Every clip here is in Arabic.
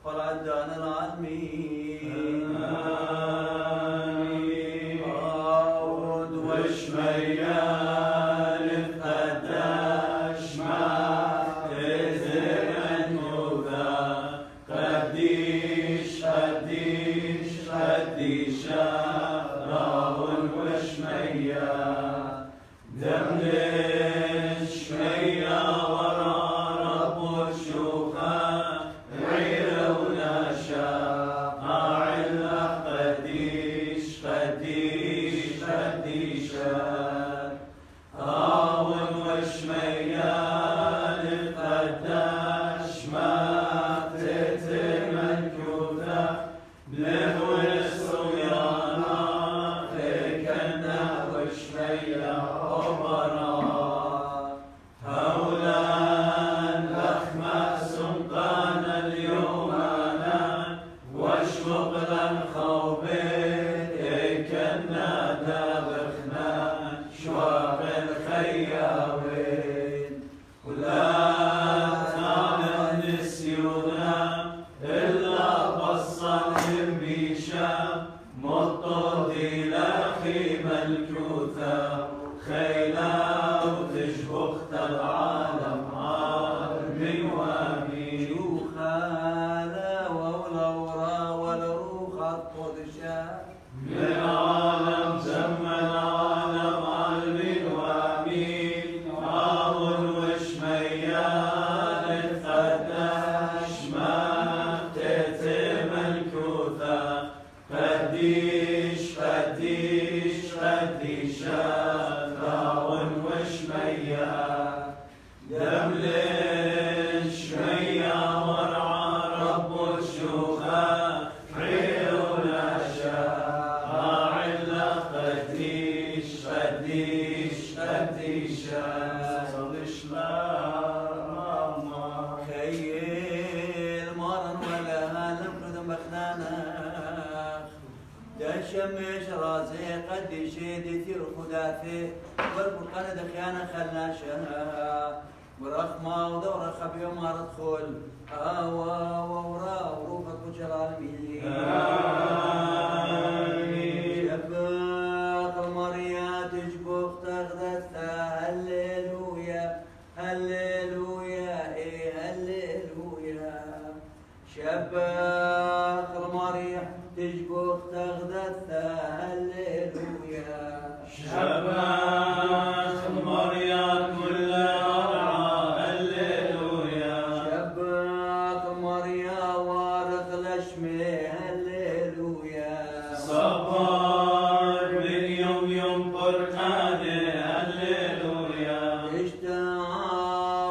والعدان العالمين عود وشميان قداش ما تزرن وذا قديش قديش قديش راون وشميا دم شميا ورا رب الشوخة شمش راسي قد شيدي ثير خداتي والبرقان دخيانا خلاشا ورخمة ودورة خبي وما ردخل ورا وروفك وجر العالمين شباق المريا تجبخ تغدثها هللويا هللويا ايه هللويا شباق المريا تجبخ تغدثها هللويا شباخ المريات كل رعى هللويا شباخ مريا وارث لشمي هللويا صبر من يوم بركانه هللويا اشتعى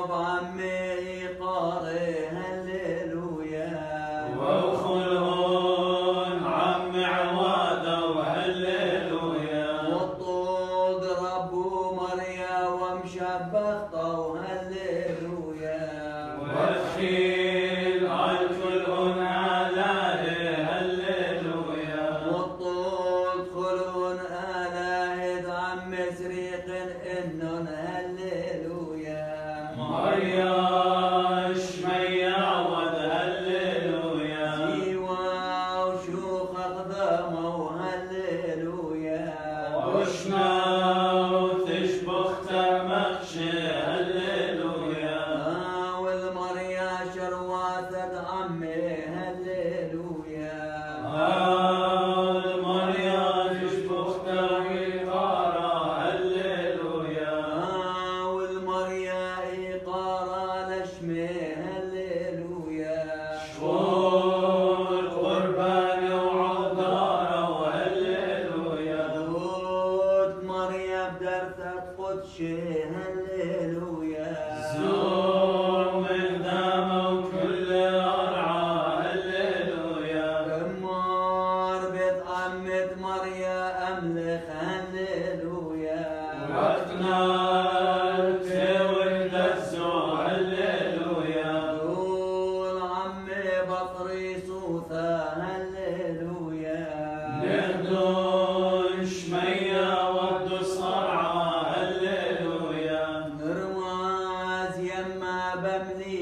بملي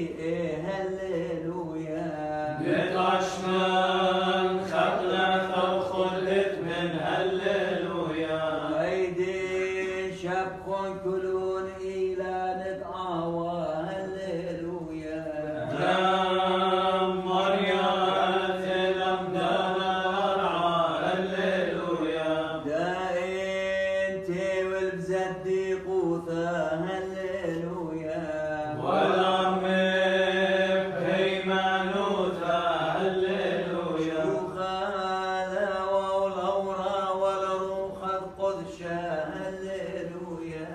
هللويا بتعشمن خلت أو خلت من هللويا أيدي شبخون كلون إلى ندعوى هللويا دم مريم تلم دم الرعى هللويا دا انتي والبزدي قوثة هللويا والأم بهيمنوثة هللويا وخالة والأورا والروح القدشة هللويا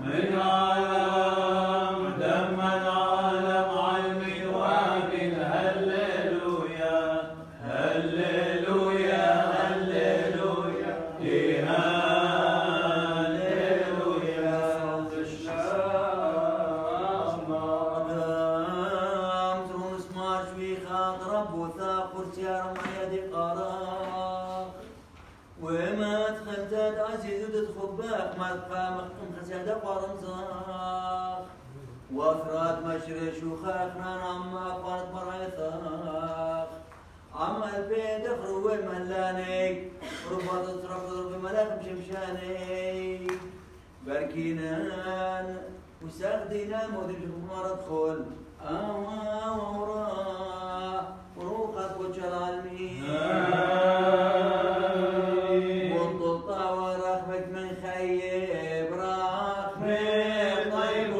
من عالم دم العالم علمي وابن هللويا هللويا هللويا إيه هللويا قدام ترون سماش في خاط رب وثاق ورسيار ما يدي قراق وما دخلت عزيز وتدخل باك ما تبقى مقتم خسادة ورمزاق وافراد مشرش وخاخران عما قارت برايثاق عما البيت اخرو المهلانيك رباط اطرف ضرب ملاك بشمشاني بركينان وساخدينا مودي بمار ادخل ورا وروقك وجه العالمين والطلطة ورحمك من خيب رحمك طيب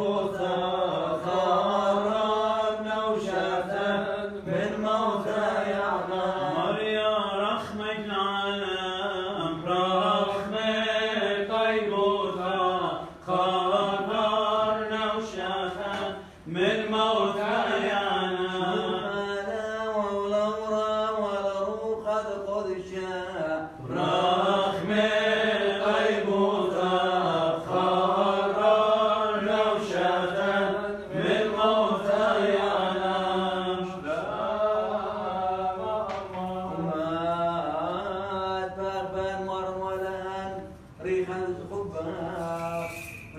خربنا وشافت من موتى يعنا مريا رحمك العالم رحمك طيبوتا خبرنا وشافت من موتى يعنا والأورا والروح القدشة رحمك طيبوتا خبرنا وشافت من موتى يعنا ومات باربان مر ولان ريحا الخباق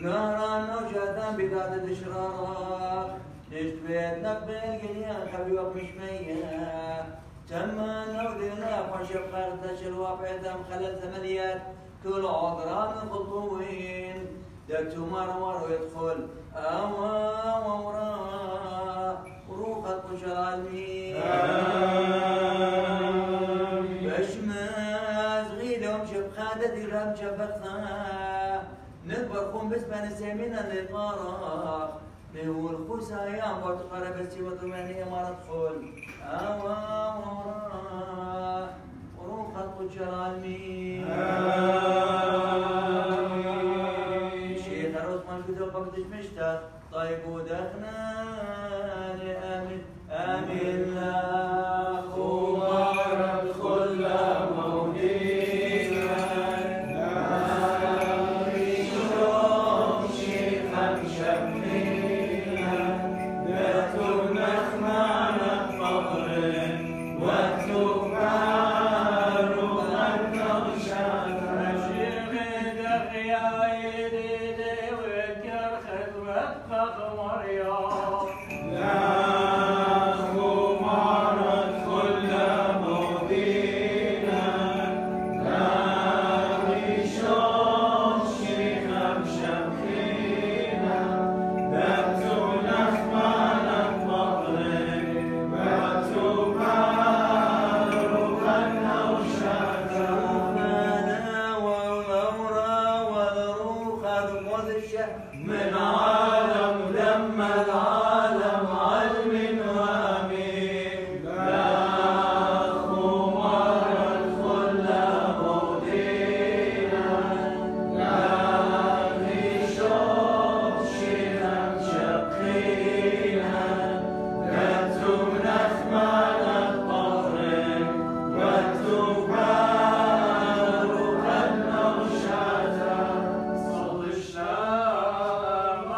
نهران نوشاتان بذات الاشرار نشت بيت نقبل قليا حبيبك مش ميا تما نودينا وشب قرتش الواقع دم خلل ثمانيات كل عذران خطوين دكتو مرمر ويدخل ورا وروح القش العالمين بشماز غيلهم شب خادة درهم شبخنا نكبر خون بس بين سيمينا اللي طارخ نهو الخوس ايام وتقرب السوى ثمانية مرة تدخل وروح القدس العالمين شيخ العثمان كتب قبضش مشتاق طيب ودخنا آمين آمين لا ومارد كل مودينا نعيشهم شيخا شمينا نتوب نخمعنا بفضل واتوب معروفا نغشانا شيخ دقيا يديدي وكر خدمة فخر مريم من عالم لما العالم علم وامين لا خمار الخل مودينا لا في شوق شيخا شقينا نتوب نخمعنا الطهر واتوب روحا نوشاتا صل الشام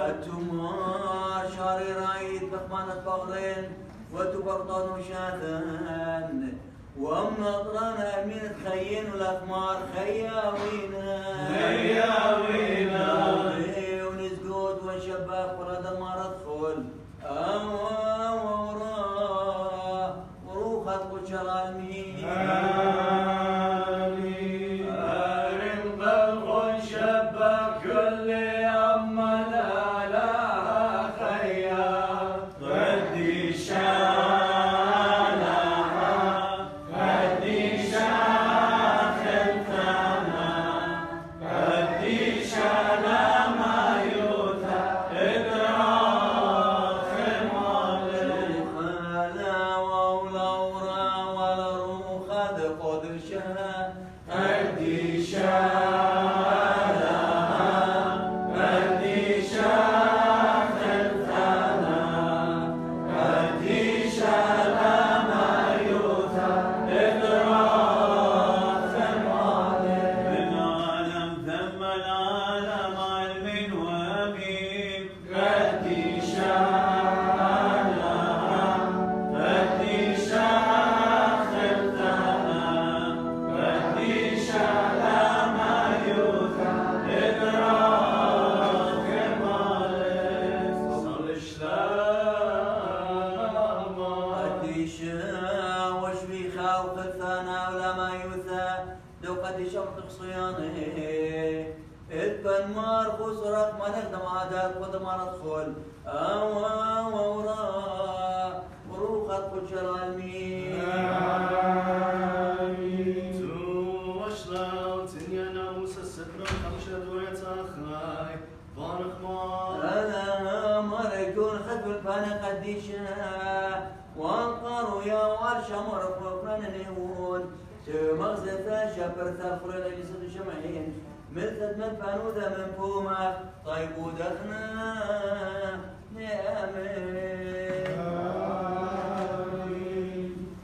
التمار شاري رايد بخمانة بغرين وتبرطان وشاثان وام نطران امين تخين والاخمار خياوينا خياوينا ونسجود شباك ورد ما ادخل وروخة قشر المين أرم بلغ شباك كل أمل على خيال ردي شالها ردي شاخلتنا ردي شالا ما يوتا إدراك مالي هذا وولورا والروخة قدشها ردي شالها ردي شاخلتنا ردي شالا ما يوتا إدراك مالي من عالم ثم العالم علم وأمين ردي شالها ردي شاخلتنا ردي شالا ما يوتا إدراك مالي صل الشلام قديشة وش بيخا وخلفانا ولا ما يوثى لو قديشة وتقصيانه اتبن مارخوس رق ما نخدم عادات قد ما ندخل وورا وروخة قشر المين هذا مركون خلف الفانا قديشة وانقروا يا وعرشة مرفوقنا نهون مغزة شبر ثفر لجسد شمعين مثل من فانودة من فومة طيب ودخنا نعمين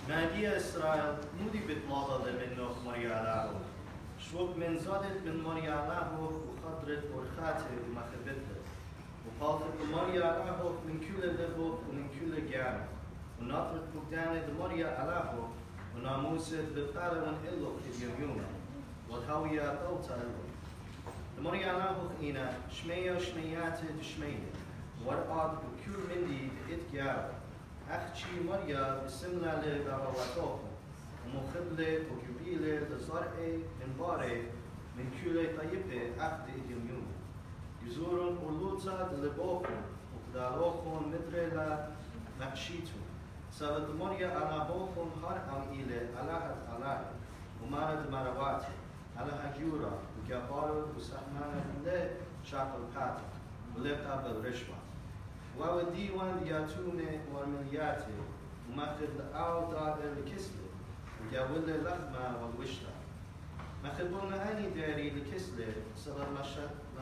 نادي إسرائيل مودي بتلاضة منه مرياله شوق من زادت من مرياله وخضرت ورخاته ومخبته وقالت مرياله من كل لهو ومن كل جانب ونطرت بقدانة مرياله وناموسة بالطالة ونقله اليوم وتهوية طوطة مرياله إنا شمية شميات شمية ورقات بكل مندي إتجار أختي مريا بسملة لبابواتوكم ومخبلة وكبيلة لزرعي من باري من كل طيبة أخذ اليوم يزورون أولوتا لبوكم وقداروكم مدرلا نقشيتو سبب مريا على بوكم هر عن إلى على ومارد مرواتي على هجورا وجبارو وسحمانة لا شاكل باتر ولبتا بالرشوة ووديوان ياتوني وملياتي وماخذ لأو دائر الكسلة وياول لخمة والوشتا ماخذونا أني داري الكسلة سبب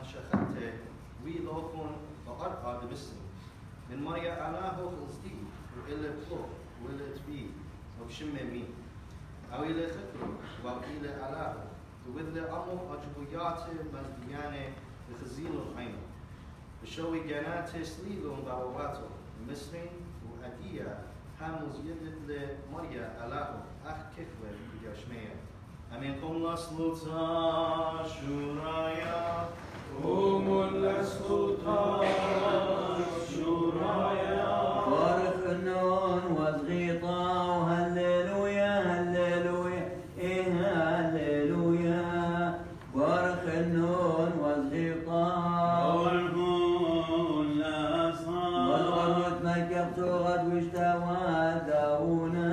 مشاخته ويلوكون وأرقى بمسلم من مريا علاه خلصتي وإلا بلو وإلا تبي وبشممين أو إلى خطر وإلى علاه وإلا أمو أجبوياتي مزبياني لخزين العين بشوي جنات سليلون باواتو مصرين وأدية حمز يدت لمريا علاه أخ كفوة بجاشمية أمين قوم لسلطة شورايا قوم لسلطة شورايا بارك النون وزغيطة وهللويا هللويا إيه هللويا بارك النون وزغيطة والغرد مكبت غد واشتوى داونا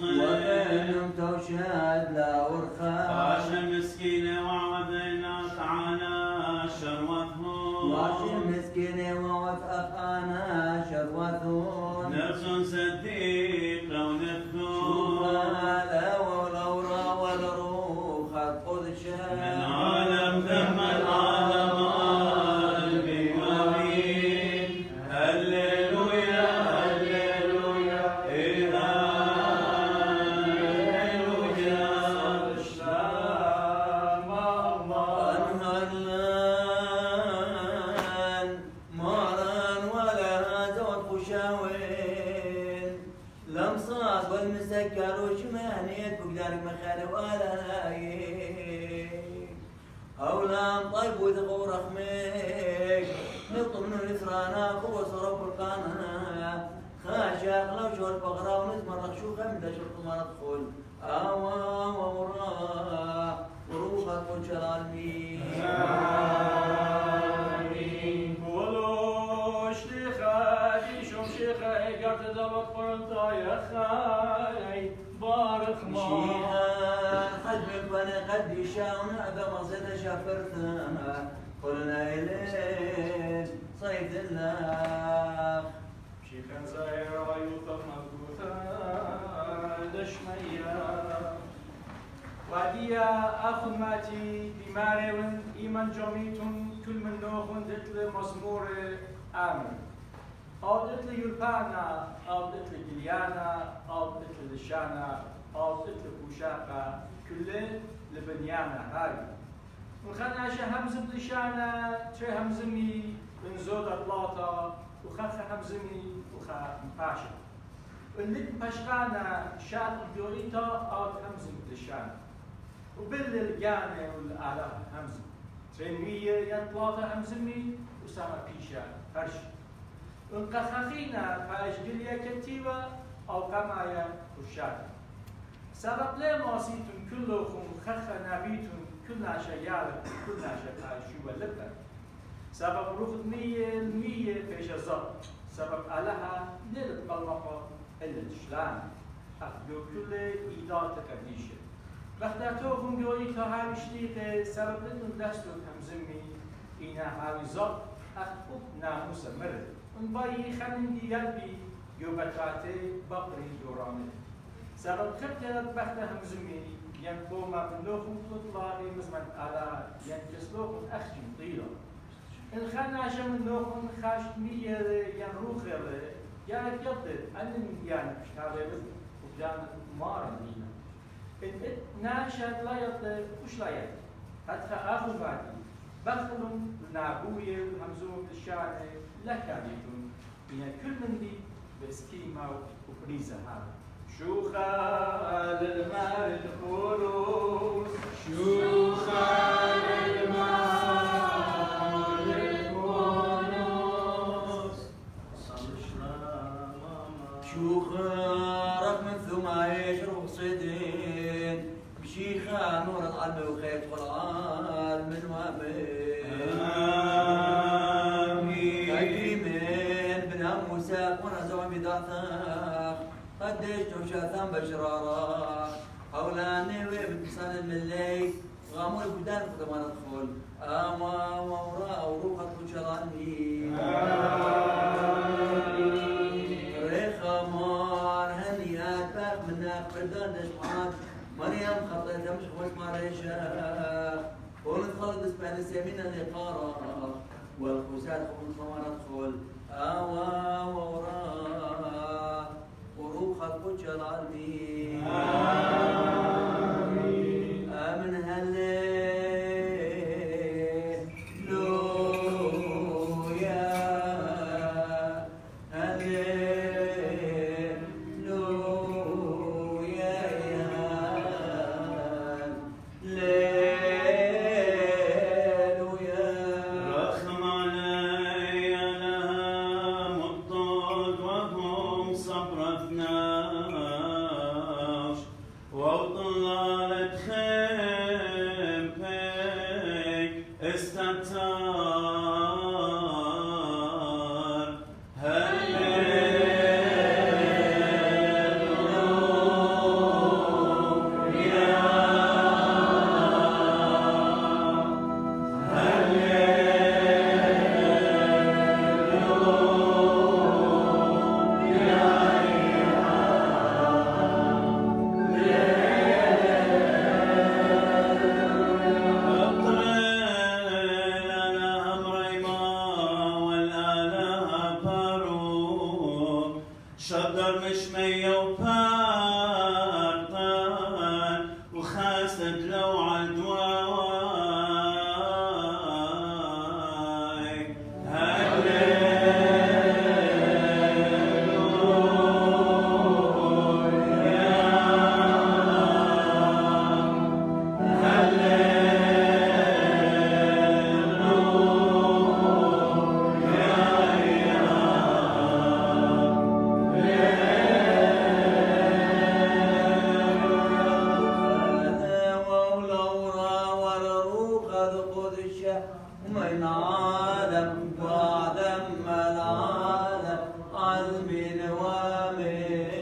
وبينهم توشاد لا ورخاء مسكينة وعودنا تعالى شروتهم وعشر مسكينة ووث أخانا شروثون نفس صديقة ونفذون شوفها لا ولورا والروخ القدشة من عالم ثم العالم قلبي ومين هللويا هللويا إيه هللويا الشام الله أنهرلان ماران ولا زود خشاوين لمصاص والمسكر وشمانيت بقدارك مخالف ولا لايين أولام طيب وثغور أخميك نطلب من الإثرانا قوة صرف القانا خاشاق لو شو البقرة ونسمر رخشوخة من شرط ما ندخل آوا وورا وروخة كل شلالمين آمين قولوا شليخة ديشم شيخة قرد دلت فرنطا يا خالي بارك ما شيخا قد بني قد يشاون هذا مصيد شفرتنا قلنا إليه صيد الله شيخا زايرة يوثق مضبوطة دشمية وديا أخو ماتي بمارون إيمان جميتون كل من نوخون دتل مزمور آمن أو دتل يلبانا أو دتل جليانا أو دتل لشانا أو دتل بوشاقة كل لبنيانا هاي وخنا شا همز بلشانا تري همزمي من زود أطلاطا وخخ همزمي وخا مقاشا ونلت بشقانا شاد الدوريتا أو همزم بلشانا وبالجانة والآلاف همزم تريمية يطلاطا همزمي وسما بيشا فرش ونقخخينا فاشجليا كتيبة أو كمايا وشادا سبب لا ماسيتم كلكم خخ نبيتم كلنا شيالة كلنا شيوة لبا سبب رخد مية فيش الزبط سبب ألها نيلت بلقى إلا الشلان أخذوا كل إيدات كديشة بختاتوهم جوي كهاوي شتيقة سبب لنن دستو همزمي إنا هاوي زبط أخذ ناموس مرد ونبايي خلن دي يلبي يوبتاتي بقري دوراني سبب خبتت بخت همزمي ينبوما بنوخم تطلاري مزمن على ينكسلوخم أخجم طيلة إن خناشة من نوخم خاشت مية ينروخر يعني يضد أنن يعني بشتاوي بذن وبجان مارن لينا إن ناشد لا يضد وش لا يضد حتى آخر بعدي بخلهم نابوية وهمزوم بالشارع لكانيتون إن كل من دي بسكيمة وبريزة هذا شوخا للمال الخلوص شوخا للمال الخلوص شوخا رقم ثم يشرب صيدين بشيخا نور القلب وخيط والعال من وابين كريمين بن هم وساق ونزوم بدعثاق قديش وشاثان بشرارة حولاني وبتصل الملي غامور بدان قدما ندخل آما ووراء وروحة وشراني ريخمان هنيات باق منك بدان نشحات مريم خطيت مش خوش ماريشا وندخل بسبان السيمين الإقارة والخسات ومن ندخل آما ووراء وروحك وجلالي آمن هللويا هللويا هللويا رخم علي أنا مضطد وهم صبرتناش وطلعت خيمك استتار أطرل أنا أمري ومن عالم وعدم العالم عالمين وامين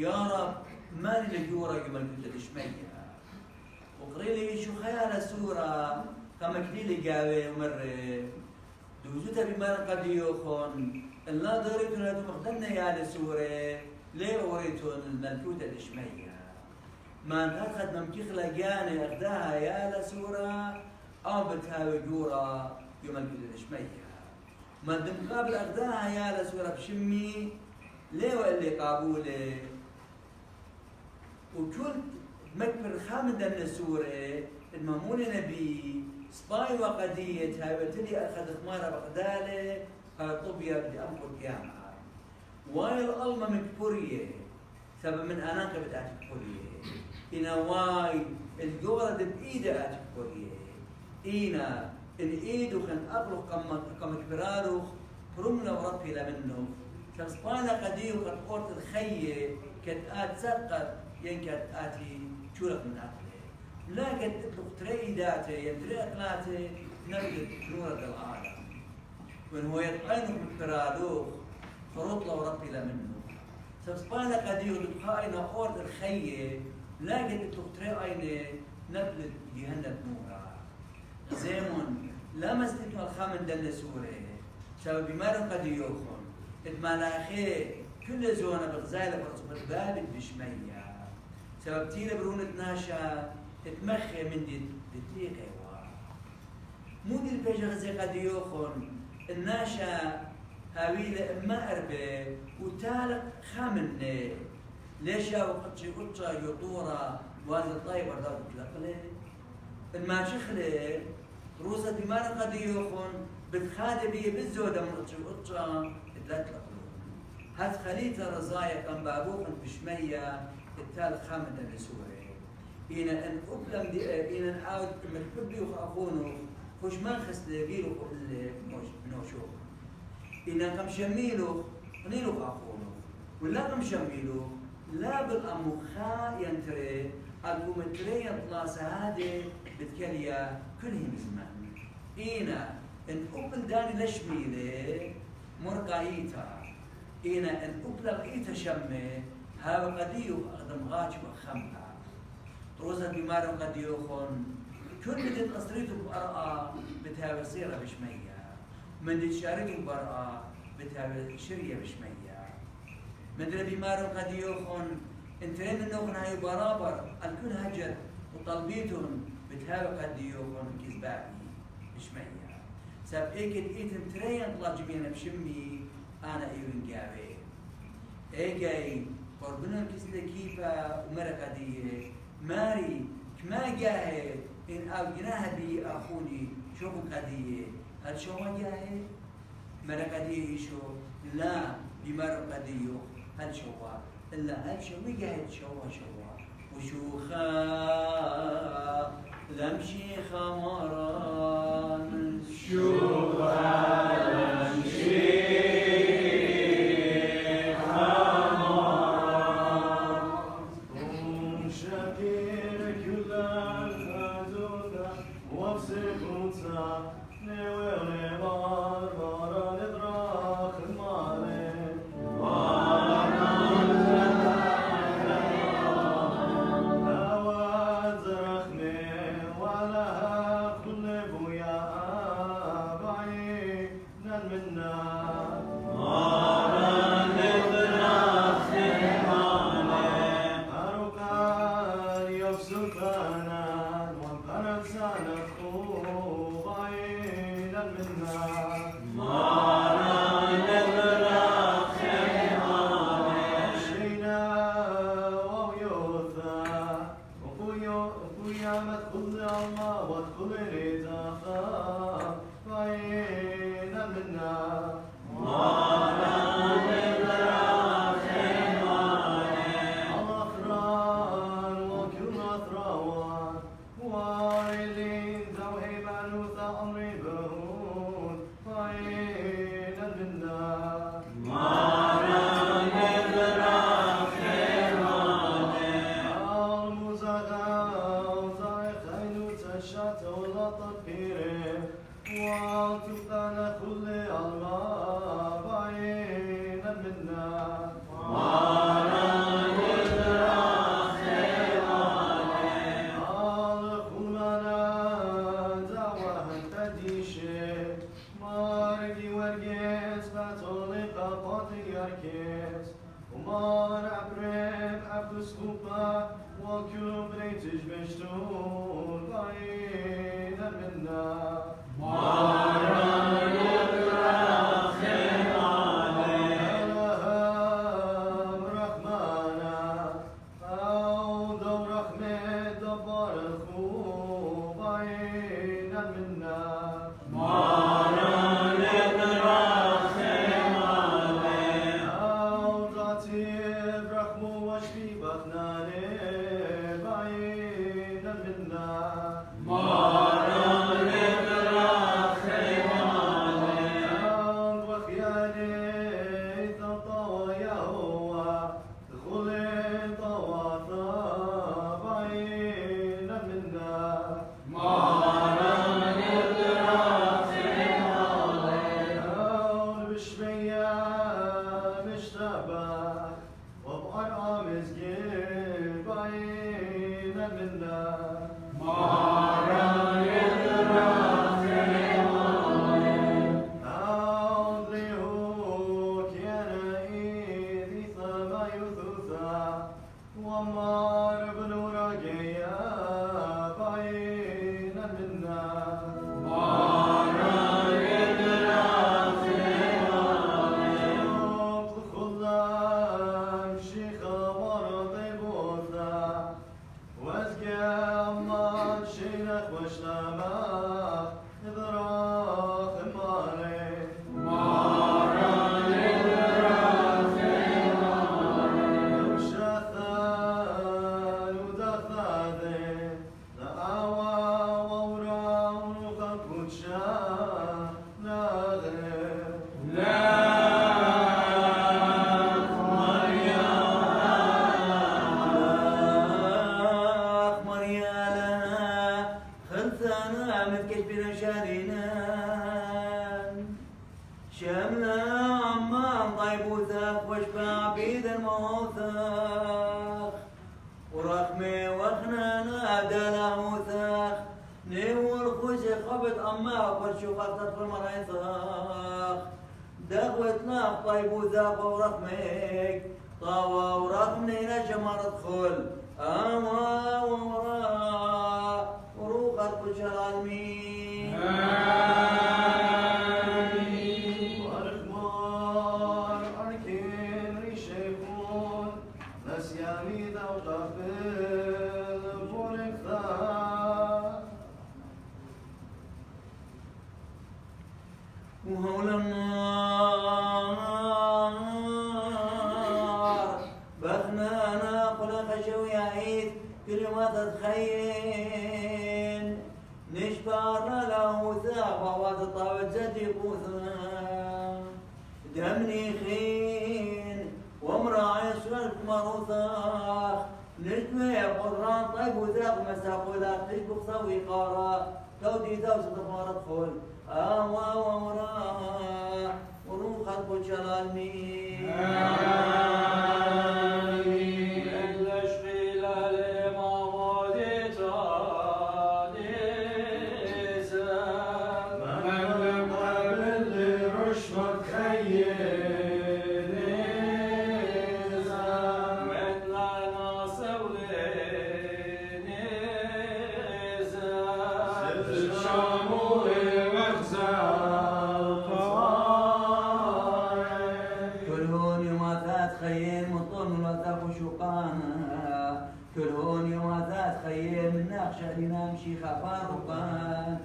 يا رب ما لي جورا يوم كنت تشميها وقري لي شو خيال سورة كما كدي قاوي ومرة دوزوتا بمرة قد يوخون الله دوريتون هاتو مخدمنا يا سورة ليه وريتون الملكوتة تشميها ما انتخذ ممكيخ لقاني اخداها يا سورة او بتهاوي جورا يوم كنت تشميها ما دمقابل اخداها يا سورة بشمي ليه واللي قابوله وكل مكبر خامد النسورة المامون نبي سباي وقدية هاي بتلي أخذ خمارة بقدالة قال طبيا بدي أنقل كيامة وايل ألما مكبورية سبب من أناقة بتاعت كبورية إنا واي الجورة بإيدة أتكبورية إنا إن إيدو خن أقلق كم كبراروخ فرمنا وربي لمنه سبسبانا قديو قد قرت الخية كتآت سقط ينكت آتي شورك من آتي لكن تطلق تري داتي ينتري أقلاتي نبدأ نورة العالم وإن هو يطعينه بالبرادوخ خروط لو ربي لمنه سبسبانا قديو تبقى قرت الخية لكن تطلق تري أين نبدأ جهنم نورا زيمون لا مستك الخامن دل سوري سبب بمارن قديوخون الملاخي كل زونة بغزالة برصبة بابد بشمية سبب تيلا برونة ناشا تتمخي من دي دقيقة مو دي البيجة غزي قديوخون الناشا هاويلة اما اربي وتالق خامن ليش يا وقتشي قطشا يطورة وهذا الطيب ورداد تلقلي الماشخلي روسة بمارن قديوخون بتخادبي بالزودة من قطشا تلقلي هات خليتا رزايا كان بابوخن بشمية التال خامد الرسوري إنا أن أبلم إنا أن أعود مرحبي وخافونه خوش ما خس لبيلو بنوشوخ إنا كم شميلو قنيلو خافونه ولا كم شميلو لا بالأمخاء ينتري الكومتري يطلاسة هذه بتكليا كلهم زمان إنا أن أبل داني لشميلي مرقايتا إنا أن أبلغ إيتا شمي هاو قديو أقدم غاش وخمها روزا بمارو قديو خون كل بدت أسريتو بأرقى بتهاوي صيرة بشمية من دي تشاركو بأرقى بتهاوي شرية بشمية من دي بمارو قديو خون انترين النوخن هاي برابر الكل هجر وطلبيتهم بتهاوي قديو خون كذبابي بشمية ساب إيكد إيتم ترين طلع جبينا بشمي أنا إيوين جاوي إيجاي قربنا كسل كيفا ومرقة دي ماري كما جاهي إن أوجناها بي أخوني شوفوا قدية هل شو ما جاهي مرقة دي شو لا بمرقة ديو هل شو إلا هل شو مجاهد شو وشوخا لمشي خمران شوخا لمشي عبيد الموثق ورخمي وخنانا دانا موثق نيو الخوش قبض أما برشو قطت في المرايثق دغوتنا طيب وذاق ورخمك طاوى ورخمني نجمر ادخل أما وراء وروق كل العالمين والأخبار أركين ريشيكون نسيامي داو تقبل بوركتا وهول النار بخنانا قل خشوي عيد كلمات تخين نشبار له ثاق وطاوت زدي قوثا دمني خين وامرأة يسرق مروثاخ نجمي قران طيب وذاق مساق ولا تشبك سوي قارا تودي ذوس تفارق خل آوا ومرا وروخ كل العالمين كلهون يوازات خيم الناقشة لنمشي خفار وقان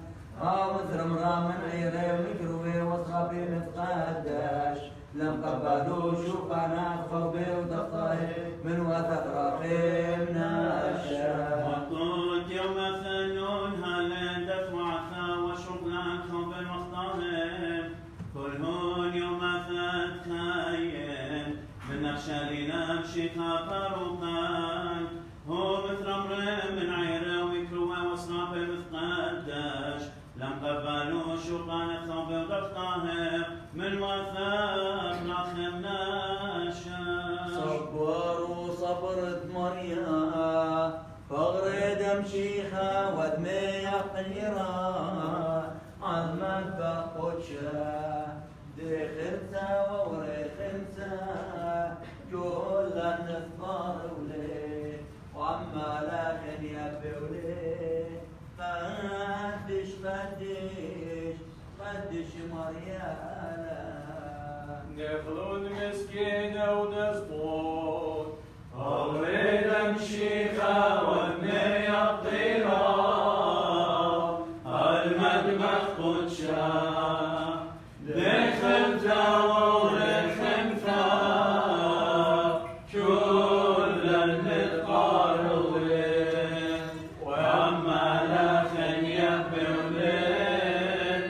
مثل مرام من عيري ومكروي وصغبي متقدش لم قبلوا شوقنا خوبي وضغطه من وثق رقيم ناشا وطوط يوم ثنون هالين دفعتها وشغلان خوب المختارين كلهون يوم ثنت خيم من نقشة لنمشي خفار وقان هو مثل امر من عيره ومكروه وصناب مثقدش لم قبلوا شوقان ثوب وضغطه من وثاق ناخم ناشا صبر وصبرت مريا فغرد مشيخة ودمي قيرة عظمت بقوتشا دخلتا وورخنتا كل النثمار وليه وعما لكن يا بولي قدش مريانا نخلون مسكينة ونزبوط أوليد مشيخة والنية الطيرة المدمخ قدشا دخلت ورخنتا كل المتقاربين وأما لكن يبرلين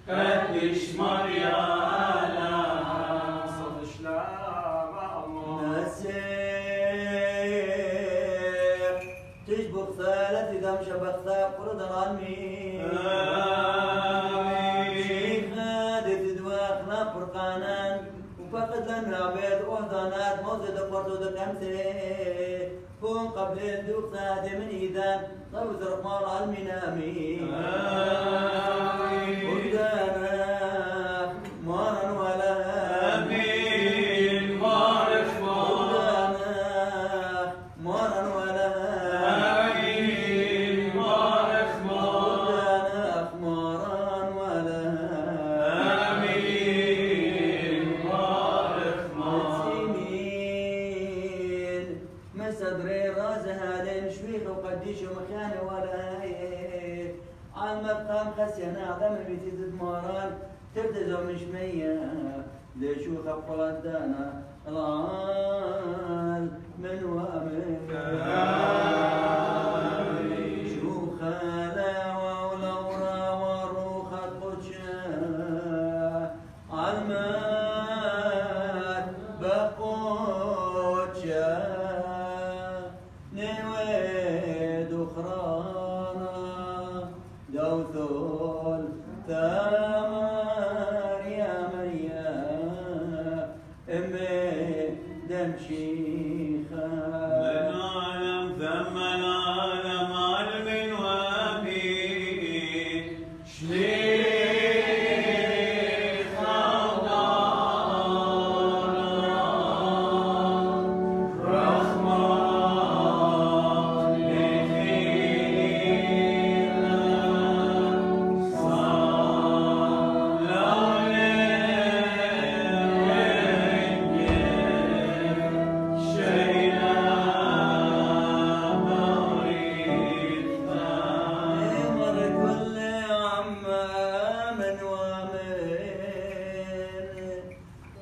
قدش مريانا صدش لا نسير تشبك ثالث إذا مشبك ثاب قرد العالمين شيخنا تدواخنا فرقانا وفقد لنا عبيد أهدانات موزد قرد دكمسي كون قبل الدوق سادي من إيدان طوز رقمار العالمين آمين وقدانا مارا ولا آمين بارك وقدانا مارا ولا آمين بارك وقدانا مارا ولا آمين بارك مسلمين مصدري راس هذين شويخ وقديش مكان ولا المقام خسينا عدم بيتي ماران تبتزو مش مية ليش وخفل الدانا العال من وامن شو خلا ولورا وروخة قدشا عالمات بقوتشا نويد أخرانا دوثول ثمان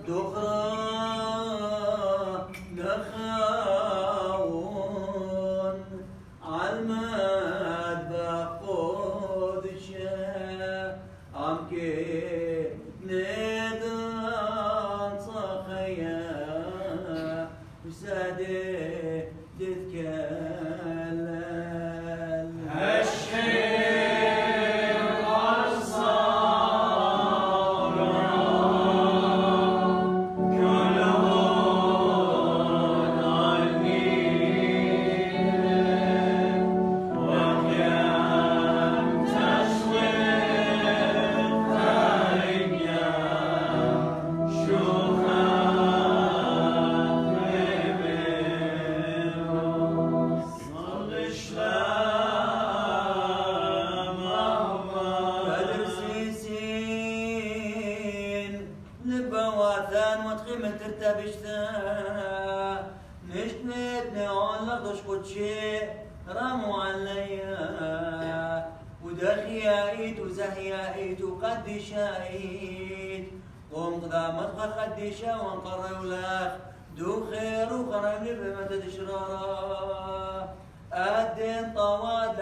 دخرى نخاون عالماد بقودشة عمكي ندان صخيا وسادي تتكلم رموا عليا ودخيايت وزهيايت وقد شايت قوم قدامت قد شا وانقر ولاخ دو خير وقرم لي بمدد شرارا الدين طواد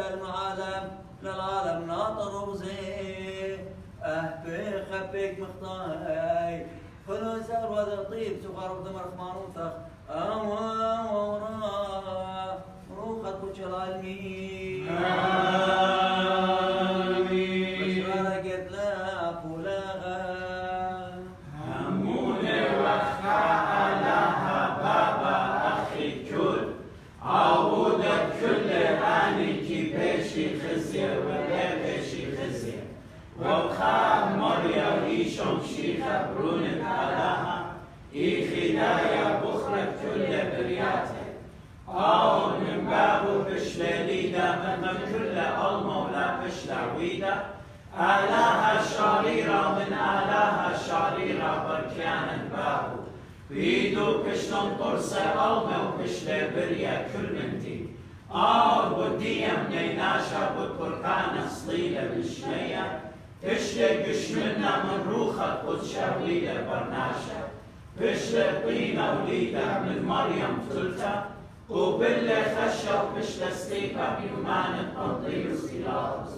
للعالم ناطر وزي اهبي خبيك مخطاي خلو سهر وذا طيب سفر بدمر خمان وثخ اوا ورا روخت كل العالمين آمين بشارة لا فولاغا همون وخاء لها بابا أخي كل عودت كل غاني بيشي خزي ولا بيشي خزي وبخاء مريا إيشون شيخة برونت علىها إيخي دايا بخرت كل برياتي أو من بابو بشليدا من كل المولى بشلعويدا آلاها شريرة من آلاها شريرة بركان بابو بيدو بشلون قرصة ألمة وبشلي بريا كل منتي أو بدية منيناشا بطرقان صليلة بشلية بشلي قشمنا من روخة قدشة وليدة برناشا بشلي طينة وليدة من مريم ثلثة وبالله خشب بشلة ستيبة بيومان قضي وسيلاطس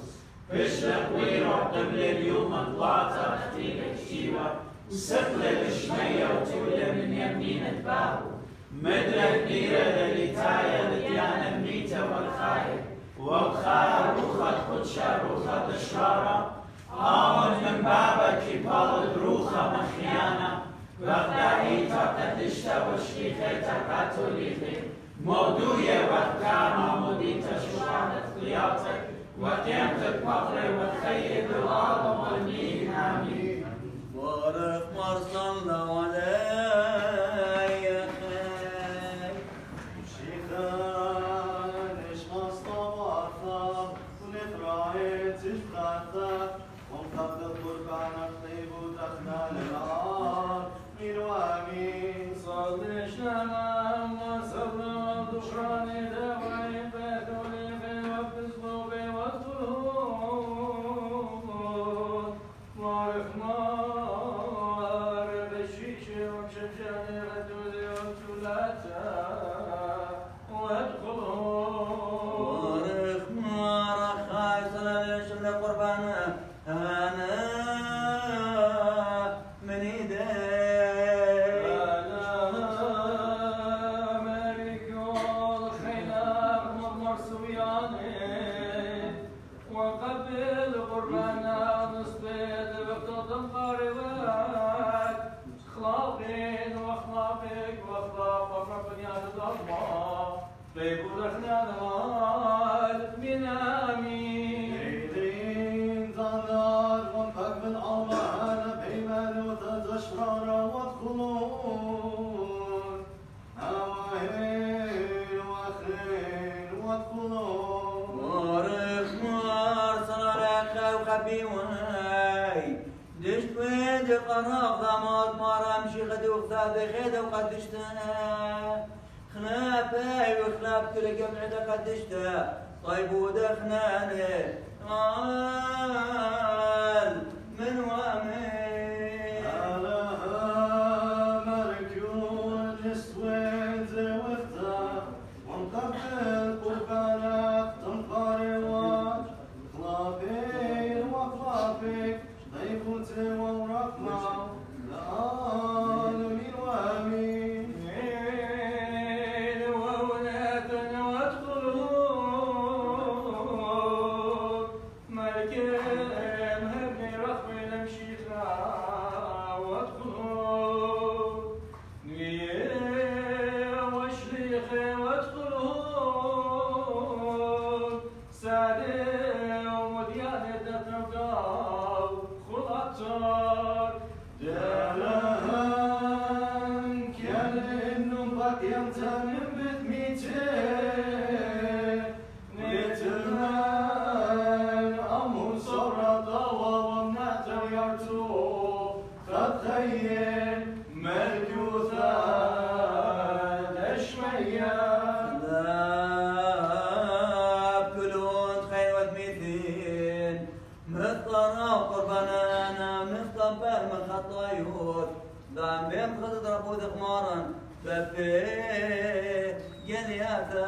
بشلة قويرة قبل اليوم طلعت اختيلك شيوة وسقلة بشمية وتولى من يمين بابو مدرة كبيرة للتاية لديانة الميتة والخاية وبخايا روخة قدشة روخة اشرارة آمن من بابا كبالة روخة مخيانة بغدائيتا قدشتا وشكيخيتا كاتوليخي موضوعية وكانا مديتا شوانة قياتك وقيمتك مغري وتخيب العالم والمين آمين بارك مرسلنا علي خير شيخان إيش مصطبعتا ونفرعيت إشبعتا ونقبل القربان الطيب ودخنا للعار مين وامين صدشنا ما صبر ودخران دواء بثولي وبسلوب والطلوب معرف مار بشيشة ومشجعني ردولي وبسولاتا وادخلوا بارك مارك خاي صلى ليش من قربانا أنا من إيديك مالك والخيلاب مرسوياني وقبل قربانا نصبت بقطة القاربات خلاقين واخلاقك واخلاق بنيان الله طيب ودخنا نوال من امين عيدين زادار ونقبل الله بإيمان وتزشرار وادخلون أواهين وأخين وادخلون بارك مار صلى لك وخبيوي دشت وين قراب ضماد مارا مشي غدي وقتا بخيدة وقدشتها خنافي وخلاف كل جمعة قدشتها طيب ودخناني قال من وامين ورحمة العالمين وآمين. Delen kendin bak yantanın bitmeyecek. Netilen amun sonra davam neter yartu. Tatayyen melkutha deşmeye. كلون خير ودميثين مثقنا وقربانانا مثقبل من خطايور دام بهم خطط ربود خمارا بفي جلياتا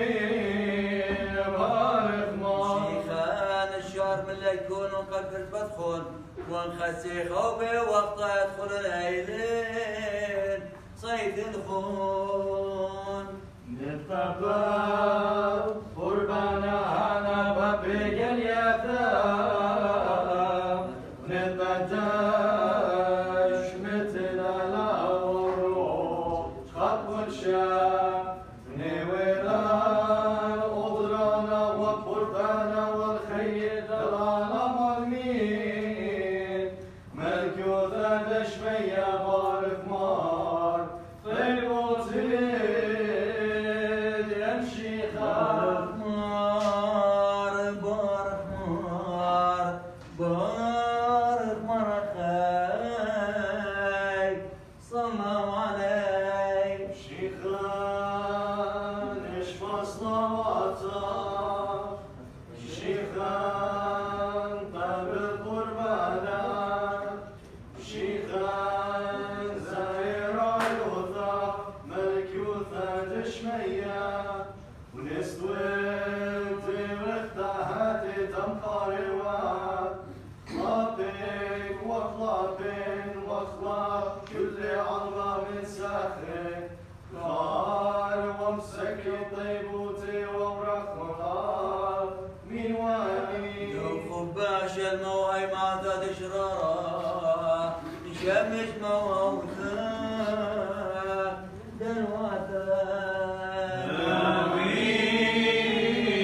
آمين بارك مار. شيخان الشهر من لا يكون قلب بدخل ونخسي خوفي وقت يدخل الليلين صيد الخون نتقبل قربانا أنا ببيجل يثاب نتبتش مثل الأوروح خطب الشام نويلا أضرانا وقربانا والخير العالم المين ملكوثا دشمية بارك مار طيبوتين يمشي خار بارك مرخاي صلوا عليك شيخان اشفى صلواتك شيخان قبل قربانك شيخان زهير الوثا ملك يوثا دشمية ونستويت واختهاتي تمطر الواد خلابك وخلابين واخلاق كل عظمة من ساخن خار ومسكي طيبوتي وورق مخار من وامين خباش الموهي ما زاد شرارة شمش موتى دلواتا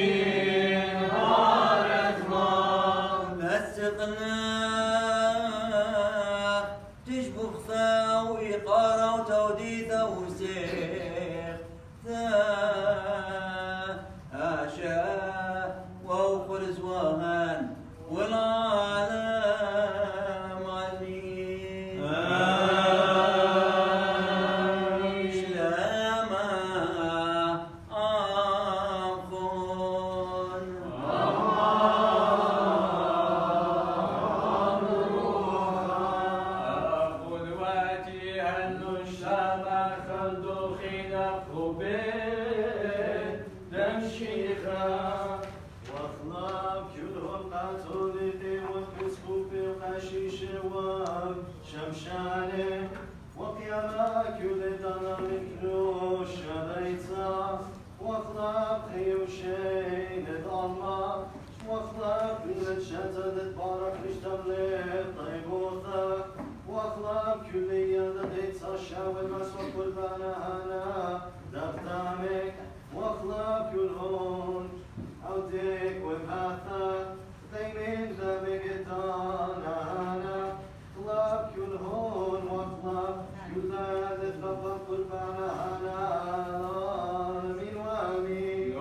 آمين بارك مار. مسقنا تشبخ ثاوي قارة وتوديثة وسيخ ثاشا ووقل زوان والعالم علمين شلاما أمخون قدواتي هن الشامة خلدوخين خبين دمشيخا واخلاق كلهم قاتلتي والكسكوب وقشيش وشمشاني وقياما كل دانا من كروش شديتا واخلاق خيوشين ضلما واخلاق من الشتى تبارك نشتغل طيبوثا واخلاق كل يدا ديتا شاول مسوى قربانا هنا دفتامك واخلاق كلهم عودك وبهاثك دايمين ذابك تانا اخلاق كلهم واخلاق كل ذات تبقى قربانا هنا آمين وآمين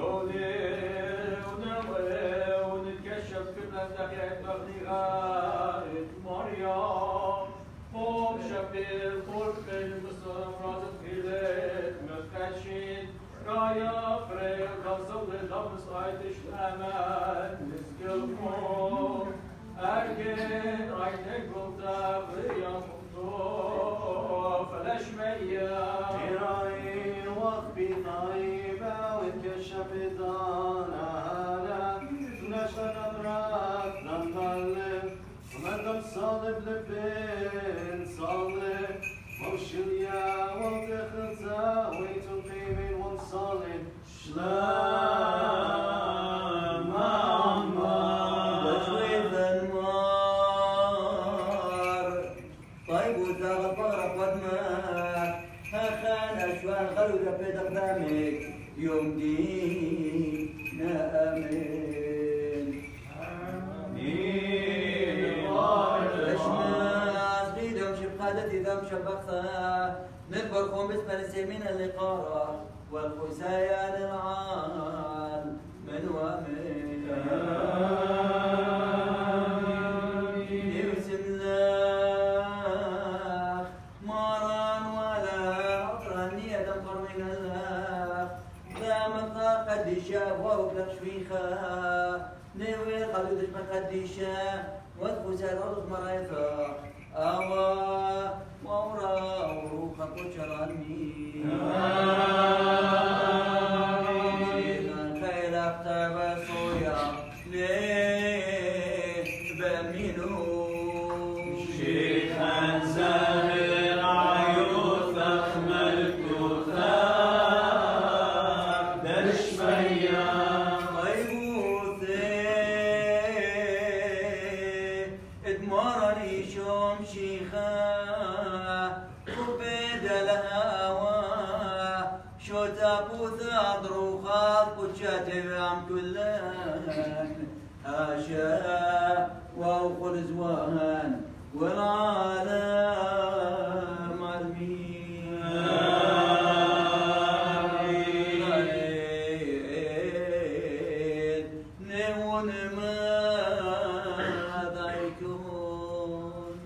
ونتكشف كلنا دقيقة مغنيغات مريم قوم شبيل قرب المصطلح رازق خيلت متكشين رايا فريق غصب للأمس عيدش الأمان نسكلكم أرجن عينك قلتا بريم فلاش ميا إيراي وقبي طيبة واتكشف دانا هانا نشفى نبرات نمضل صالب لبين صالب وشليا وتخزا ويتقيمين ونصالب شلام بشويف المار طيب وزاغ الفقر قدمك هخان أشوان غلو جبت أقدامك يوم دينا آمين أشماس غيدهم شبقادتي ذم شبقها نكبركم باسم السمين اللقارة والخسايا للعال من ومن يوسم الله ماران ولا عطرانية دمقر من الله دام الطاقة دشا ووقف شفيخة نوي قلودك مقدشة والخسايا الأرض مرايثة أوا وورا وروخا كوشراني خير اختار صويا ليه بمينو شيخا زاهر عيوث أخمل كثار دشميا طيبوثي ادمرني شوم شيخا وبيد الهوى شو تابوث أضروخات وشاتي عم كلان هاشا وأوخر زوان والعالم عالمين نون ماذا يكون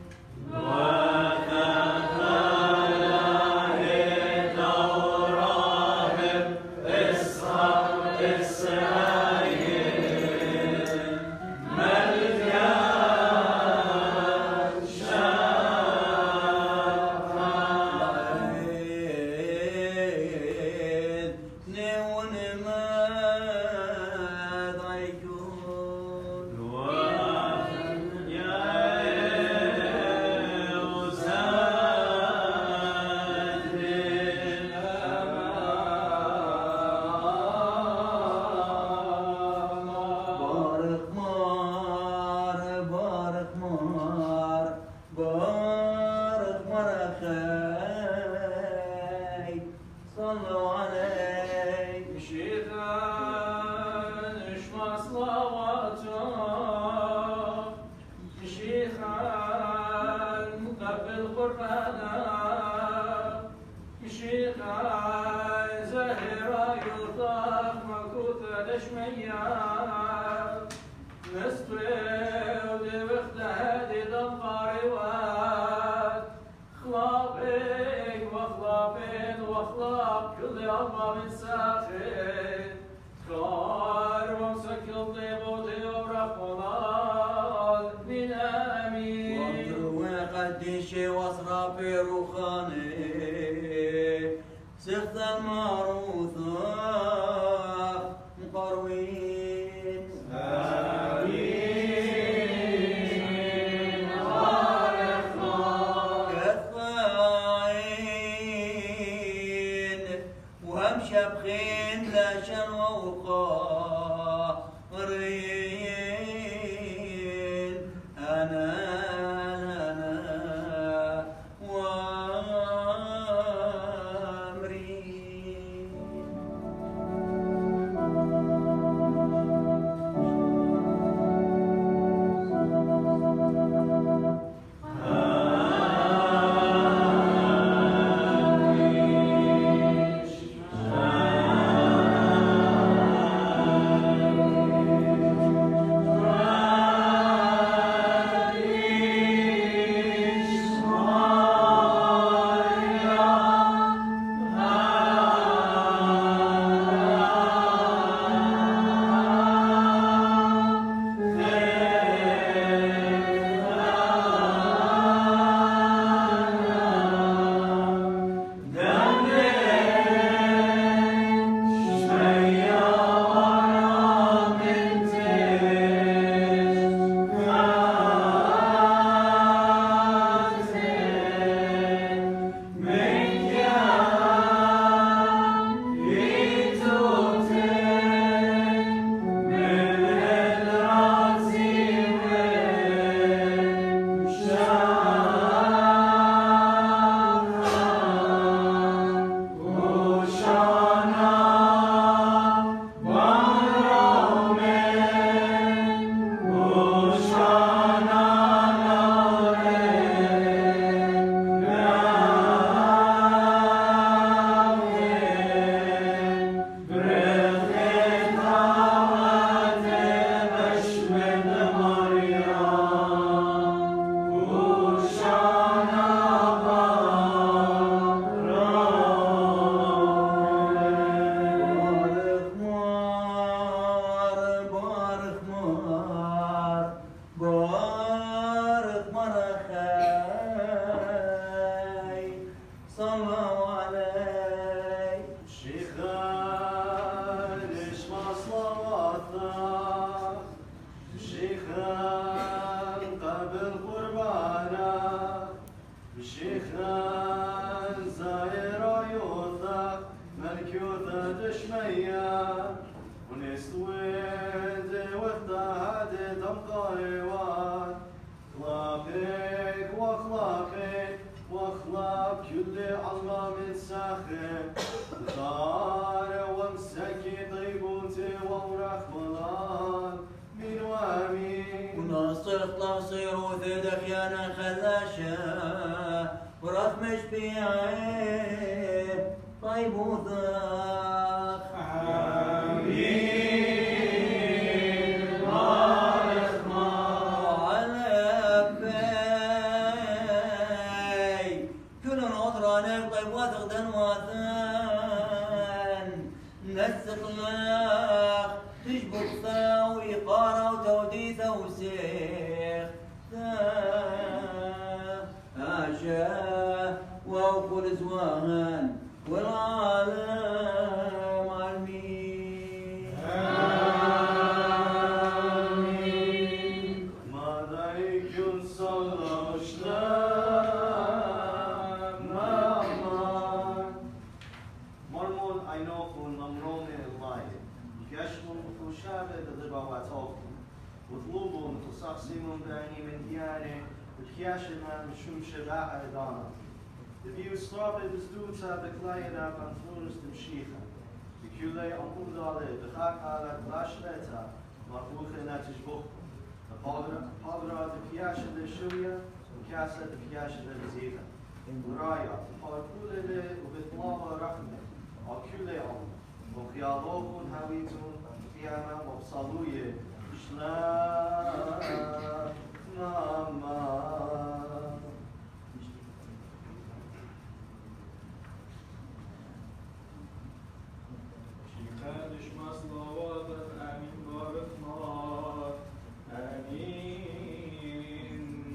نون ماذا يكون بارك مار بارك مار بارك مار أخي صلوا عليك شيخان اشمع صلواتك شيخان مقبل قربانك شيخان زهرة يطاق مكوثة لشمية نسطوي ودي وقت هادي دمقاري واد خلابك وخلابين وخلاب كل أربع من ساخن خار ومسكل ضيبوتي ورحمنال من آمين وانتروي قديشي واصرافي روخاني سخت المعروثة مقروين كفاين وهم شبخين لا شنوى وقارين أنا وأمري بالقربانا بشيخنا زاير يوثق ملك يوثق دشمية ونستويد وثهد دمقايوان خلاقك وخلاقك واخلاق كل الله متساخر دار وامسكي طيبوتي وورخ ملان من وامين وناصر طاصر وثدك يا خلاشة ورث مشبيعي طيب وثاق آمين بارك ما وعلى بي كل نطران طيب وثق دنواثان نسق لك تشبك ثاوي قارة وتوديثة وسيخ عاشا وكل زوان والعالم عالمين آمين ماذا يكون صلى وشلام نعمان مرمون عينوكم ممرون الله يكشفون وشابه بضبواتوكم وطلوبهم تصقسمون بأني من ديانه وتكاشنا مشوم شباع دانا دبيو سترابه بزدوتا بكلاينا بانفلونس تمشيخا بكيولي أمور دالي بخاك على بلاشلتا مربوخنا تجبخكم القادرة تكياشة لشوية وكاسة تكياشة لزيغا ورايا تقاركولي وبطلابة رحمة وكيولي أمور وخيالوكم هاويتون قيامة وبصالوية شلام ماما شيخانش مصلوات آمين بارك مار آمين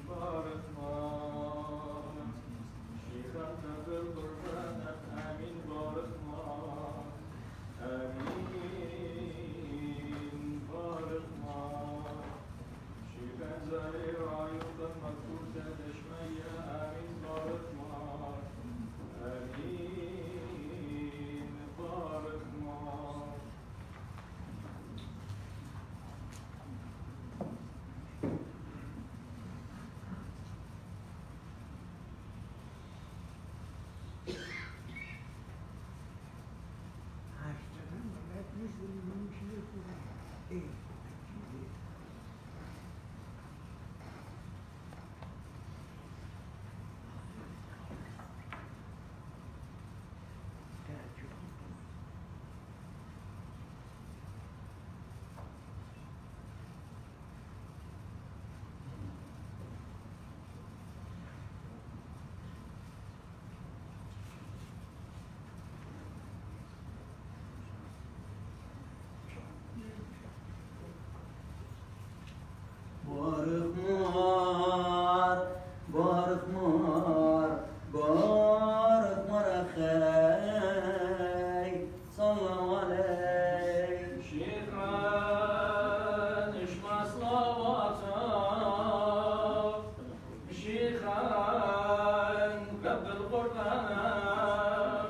بارك مار شيخاننا بالقربان آمين بارك مار آمين بارك مار شيخان زهير عيوطا مذكور تدشمية آمين بارك مار آمين بارك مار بارك مار بارك مار بارك مار أخي صلى عليه شيخان اشمع صلواتك شيخان قبل القرآن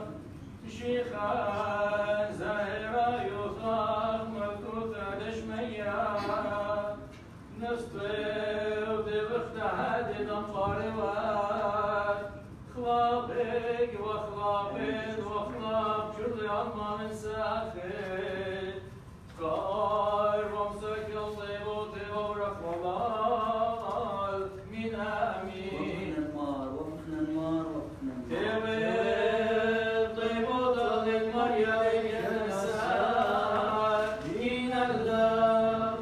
شيخان زاهرة يوثق مكوثة دشمية نستيو دي بختهد دنقاربات خلابك وخلابك وخلاب كل عما من ساخت قار رمسك الطيبوت ورحمة من آمين ومخنا المار ومخنا المار ومخنا المار تبي طيبوت للمريم ينسى دين الله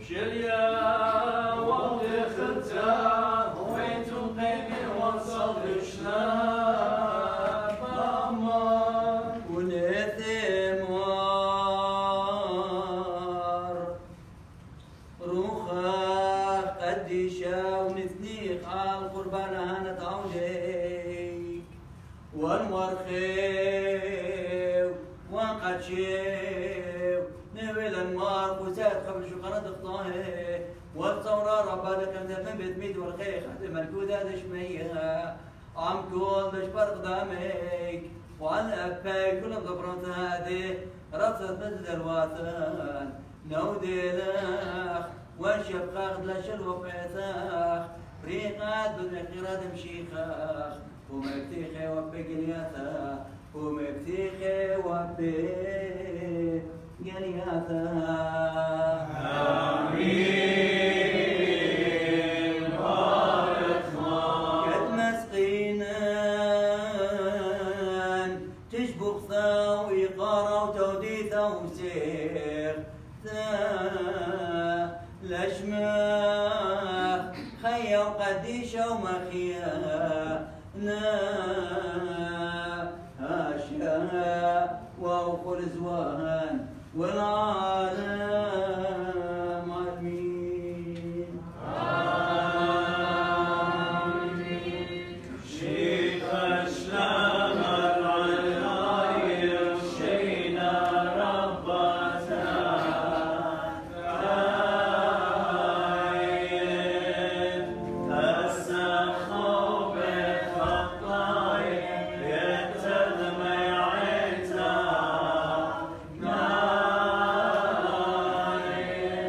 شليا وقت خلتا وينتم قيمين وصل شلاب أمان ونثمار روخا قديشا ونثني بريق القربان هانت عوديك والمرخيو وقد شيو نويل المار وزاد قبل شقرة الطاهي والثورة ربادك انت من بيت ميد والخيخ خدم الكودة دشمية عم كل دشبر قدامك وعلى أباك كل ضبرات هذه رصد مثل الوثن نودي لخ وانشب خاخد لشلو بيثاخ ريقات بالمقيرات مشيخاخ ومبتيخي وبقلياثا ومبتيخي وبقلياثا آمين بارك الله قد مسقينان تشبك ثا ويقارا وتوديثا وسير لشماخ خيا وقديشة ومخيا هاشا وأخر زوان والعالم آمين شيخ الشام العلايم شينا ربنا تعاين السخو بالخطاي يتدمي عيتا ناين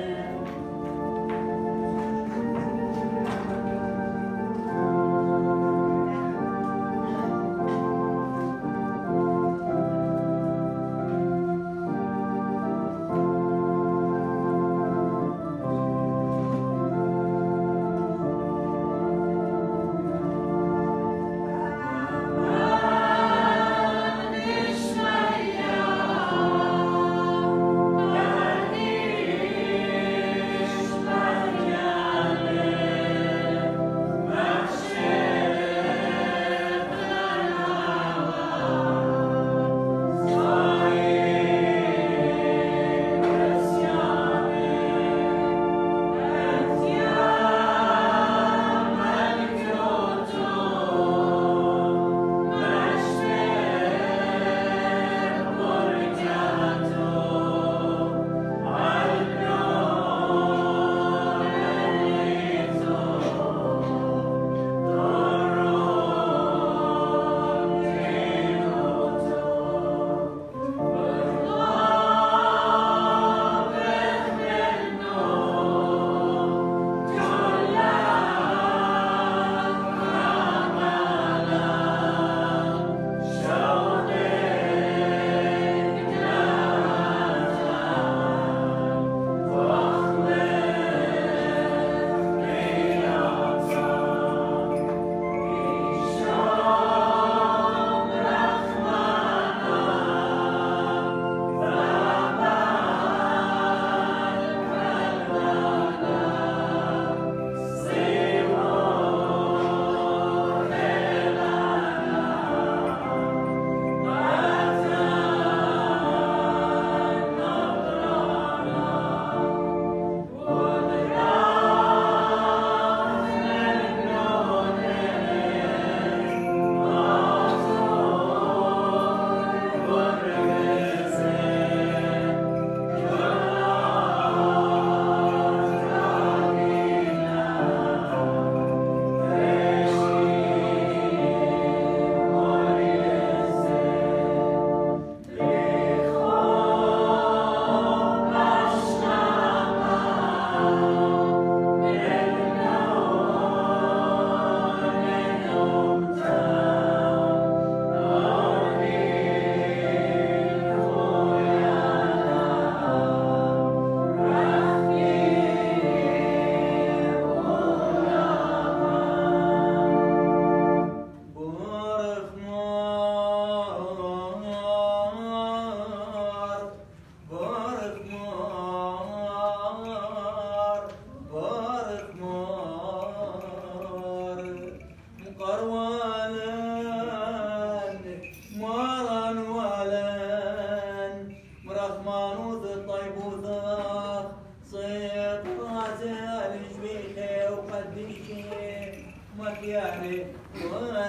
مكياني ولا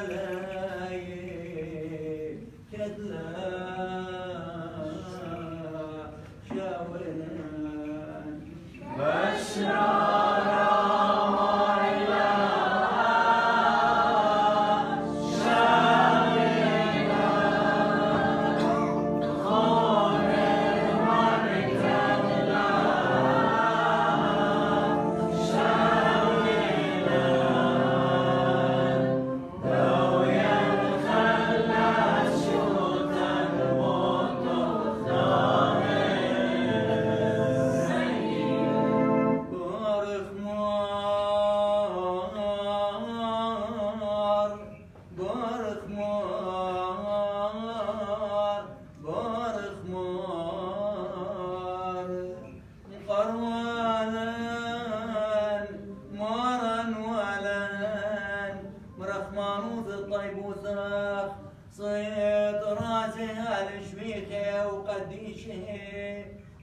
كذلا شاوران بشرى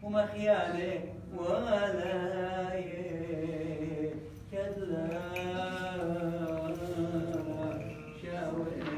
ومخياني ولا كذلا شاوران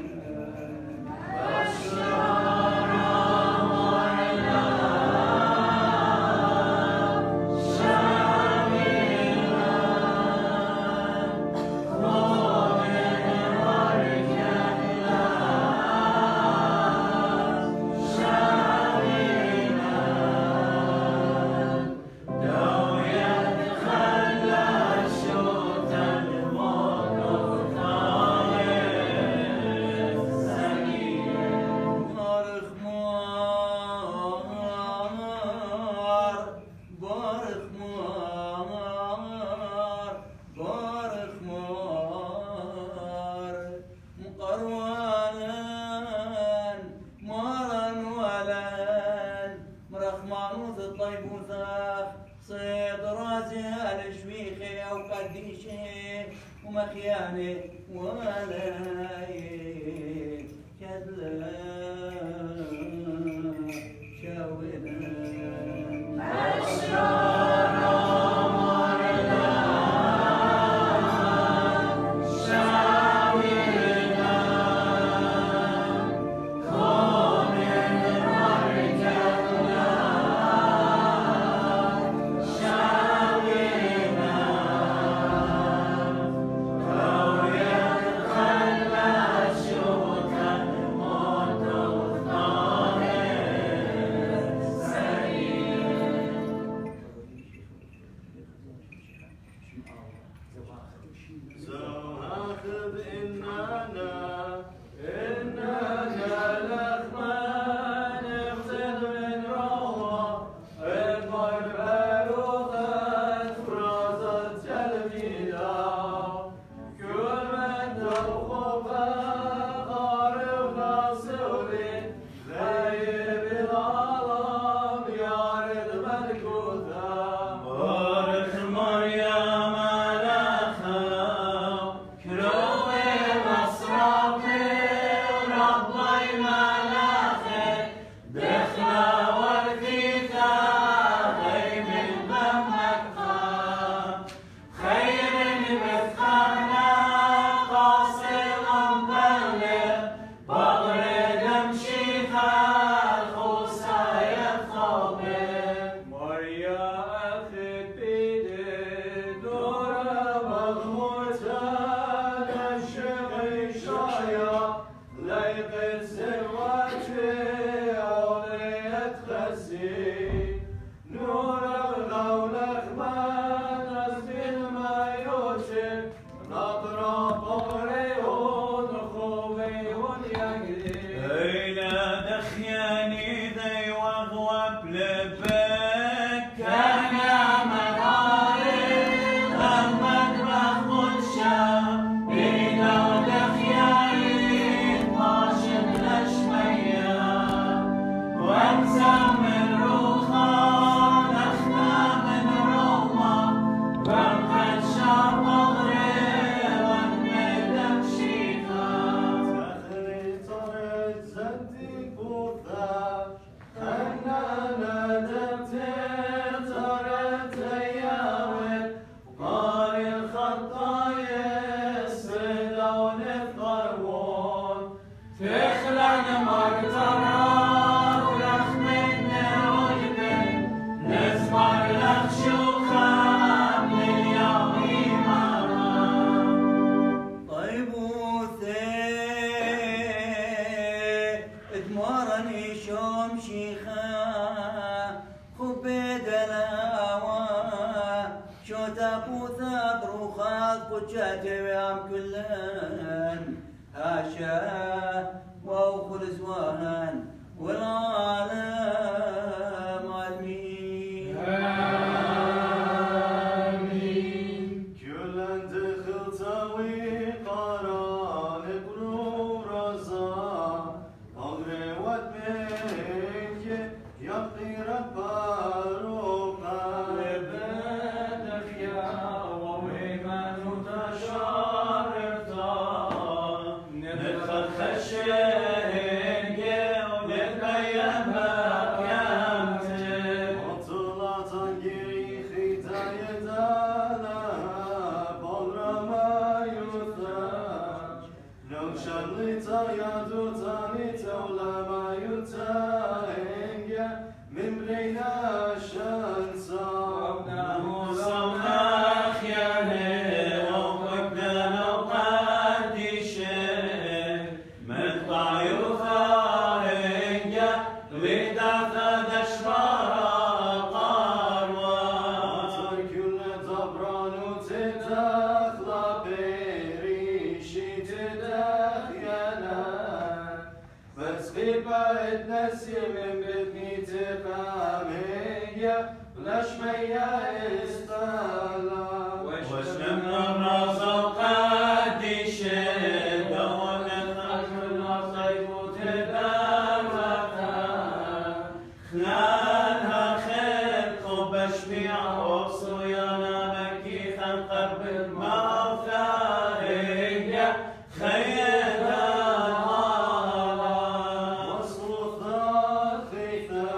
ومخياني ولا كذلا شاوران خير مثقال قاصر ياتي ويام كلن هاشا وأوخل زوان والعالم عالمين آمين. كلا دخلت وقران بنور رزا أغري ودمك يبقي رب روقا لبدك يا ووهما متشارطا ندخل خشيك ونتبين بقيامتك وطلعت جريخي تايدانا بورا ما يثاج لو شليت يا دوتاني تولى ما يتاهنج من بين الشمس وصلنا خيانه ووقفنا نقدشه من ضعيفه لدافع دشمار قروات كل دبران وتدخل بريشي تدخينا بس في بعد نسي من بدني تقامية لشمية استلا وشمنا الراس القديشه دولة أجمل صيف تدارتها خلالها خلق وبشبيع وصيانا مكي خنقب المغفارية خيرها وصل الضاخيثة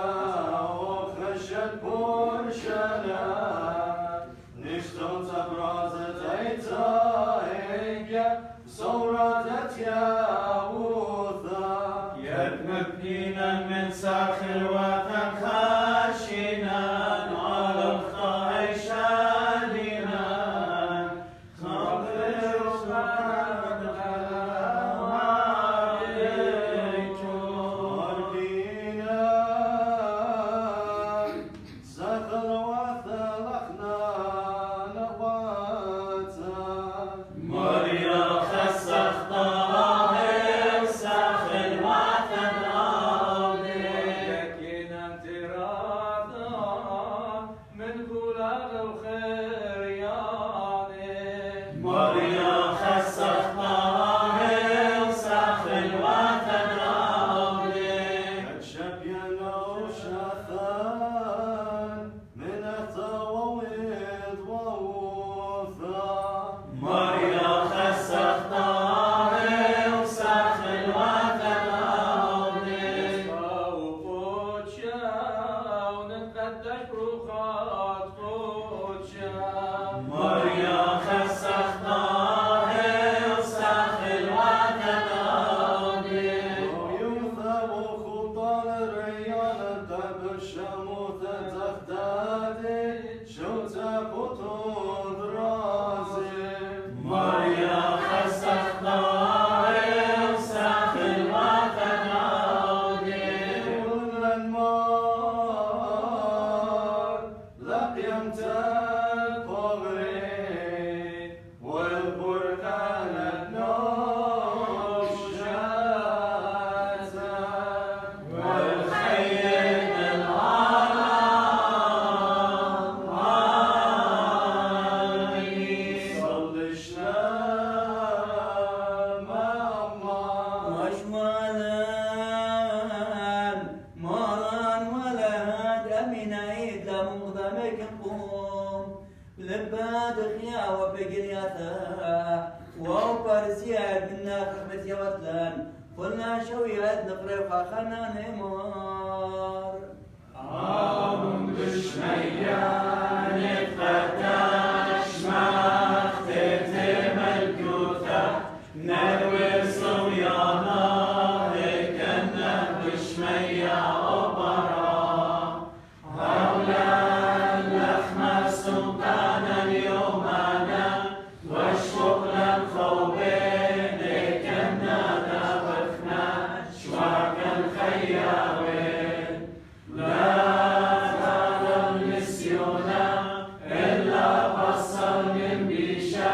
وخشت برشنا نشتون تبرزت عيتاهية صورتت ياوثا يبنبنينا من ساخر وطن خاشنا على الخاي شالنا خبر سبحان عليكم أرضينا سخر وثلقنا نواتا مريا خسخ طاهر ساخر وطن لكن انت راضى من بلاد الخير يعني مريا خسخ طاهر ساخر وطن شبينا وشاثان من التوويض ووثا مريا خسخ طاهر ساخر وطن وفوتشا ونقدش بروخات فوتشا مريا خسخ طاهر ساخر وطن ويوثا وخطان الريان الدب الشموثة تفتادي شوتا بطون رازي مريا خسخ طاهر ساخر وطن كل المار لقيمت الفغري والبركان النوشاتا والخيل العالم عالمين صلشنا مع الله وشمالان مران ولاد أمين عيد لمقدمك نقوم لباد خيا وبقرياتا وبرسياد منا خمس يوتلان قلنا شويات نقرب خلنا نمر عام بشميان فتاش ما اختتم الكوثة نروي صويانا كنا بشمية أبرا هولا لخمة سلطانا اليومانا وشوقنا الخوبين كنا نبخنا شواك الخياوين لا ترى المسيونا إلا بصر من بيشا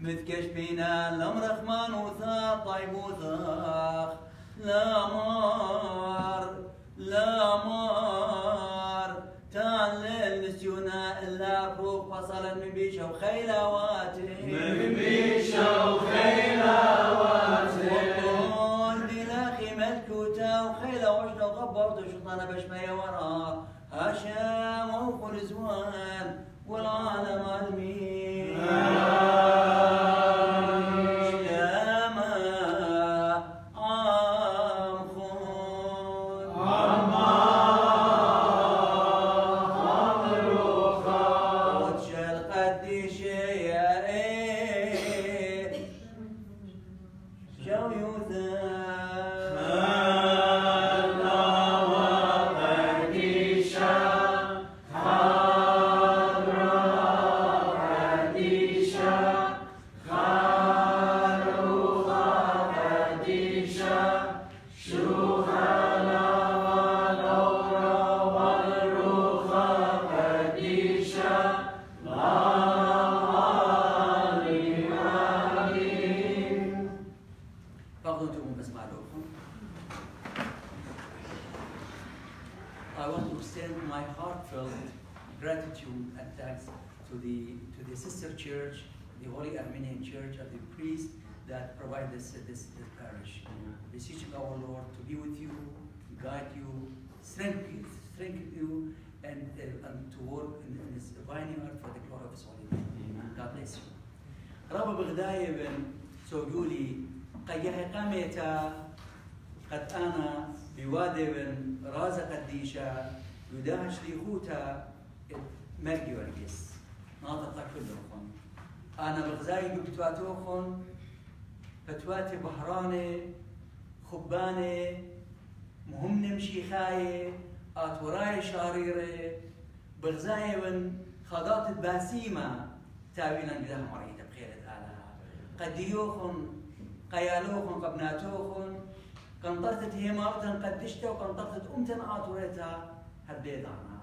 مثكش بينا الأمر خمان وثاق طيب وثاق لا مار تعلل نسيونا إلا فروق فصلا من بيشة وخيلاواتي من بيشة وخيلاواتي وطول دلاخي ملكوتا وخيلا وشنا وغبرت وشطانا بشمية وراه هاشم وفل زوان والعالم عالمين I want to extend my heartfelt gratitude and thanks to the sister church, the Holy Armenian Church, and the priest that provide this parish. Beseeching our Lord to be with you, to guide you, strengthen you, and to work in His divine art for the glory of His holy name. God bless you. رب بغداية بن سوجولي قيها قامتا قد أنا بوادي بن رازة قديشة يداهش ليخوتا مرقي ورقس ناطقة كلهم أنا بغزاي بتواتوخن فتواتي بحراني خباني مهم نمشي خاي آتوراي شاريري بغزاي بن خاضات باسيمة تاويلا قدها مريدة بخير الآلة قديوخن قيالوخن قبناتوخن قنطرتت هيمارتن قدشتا وقنطرتت أمتن آتوريتا هبيضانا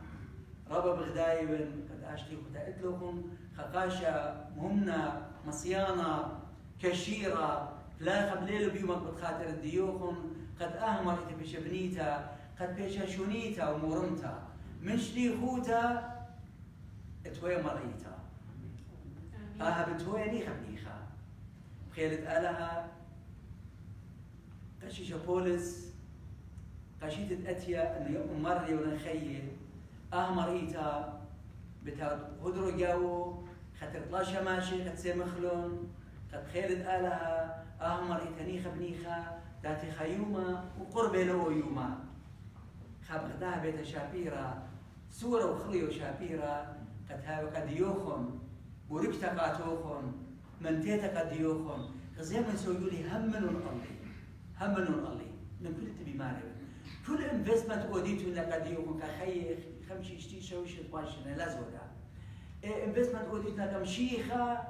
ربا بغدايبن قد أشتي وقتأت لكم خقاشا مهمنا مصيانا كشيرة لا خبليل بيومك بتخاطر الديوخن قد أهمرت بشبنيتا قد بيشاشونيتا ومورمتا من شليخوتا اتوي مريتا بتوي نيخا بنيخا بخيلت آلها قشيشة بولس قشيت أتيا أن يوم مرة ونخيه مريتا بتا هدرو جاو خاطر طلاشة ماشي قد سيمخلون قد خيلت آلها مريتا نيخا بنيخا ذاتي خيومة وقربة لو يوما خاب غداها بيت شابيرا سورة وخليو شابيرا قد يوخن وركتا قاتوخن منتيتا قد يوخن زي ما يسويولي همنون الله من كل تبي ماري كل انفستمنت اوديتو لقد يوم كخي خمشي اشتي شويش طاشنا لا زودا انفستمنت اوديتنا كم شيخه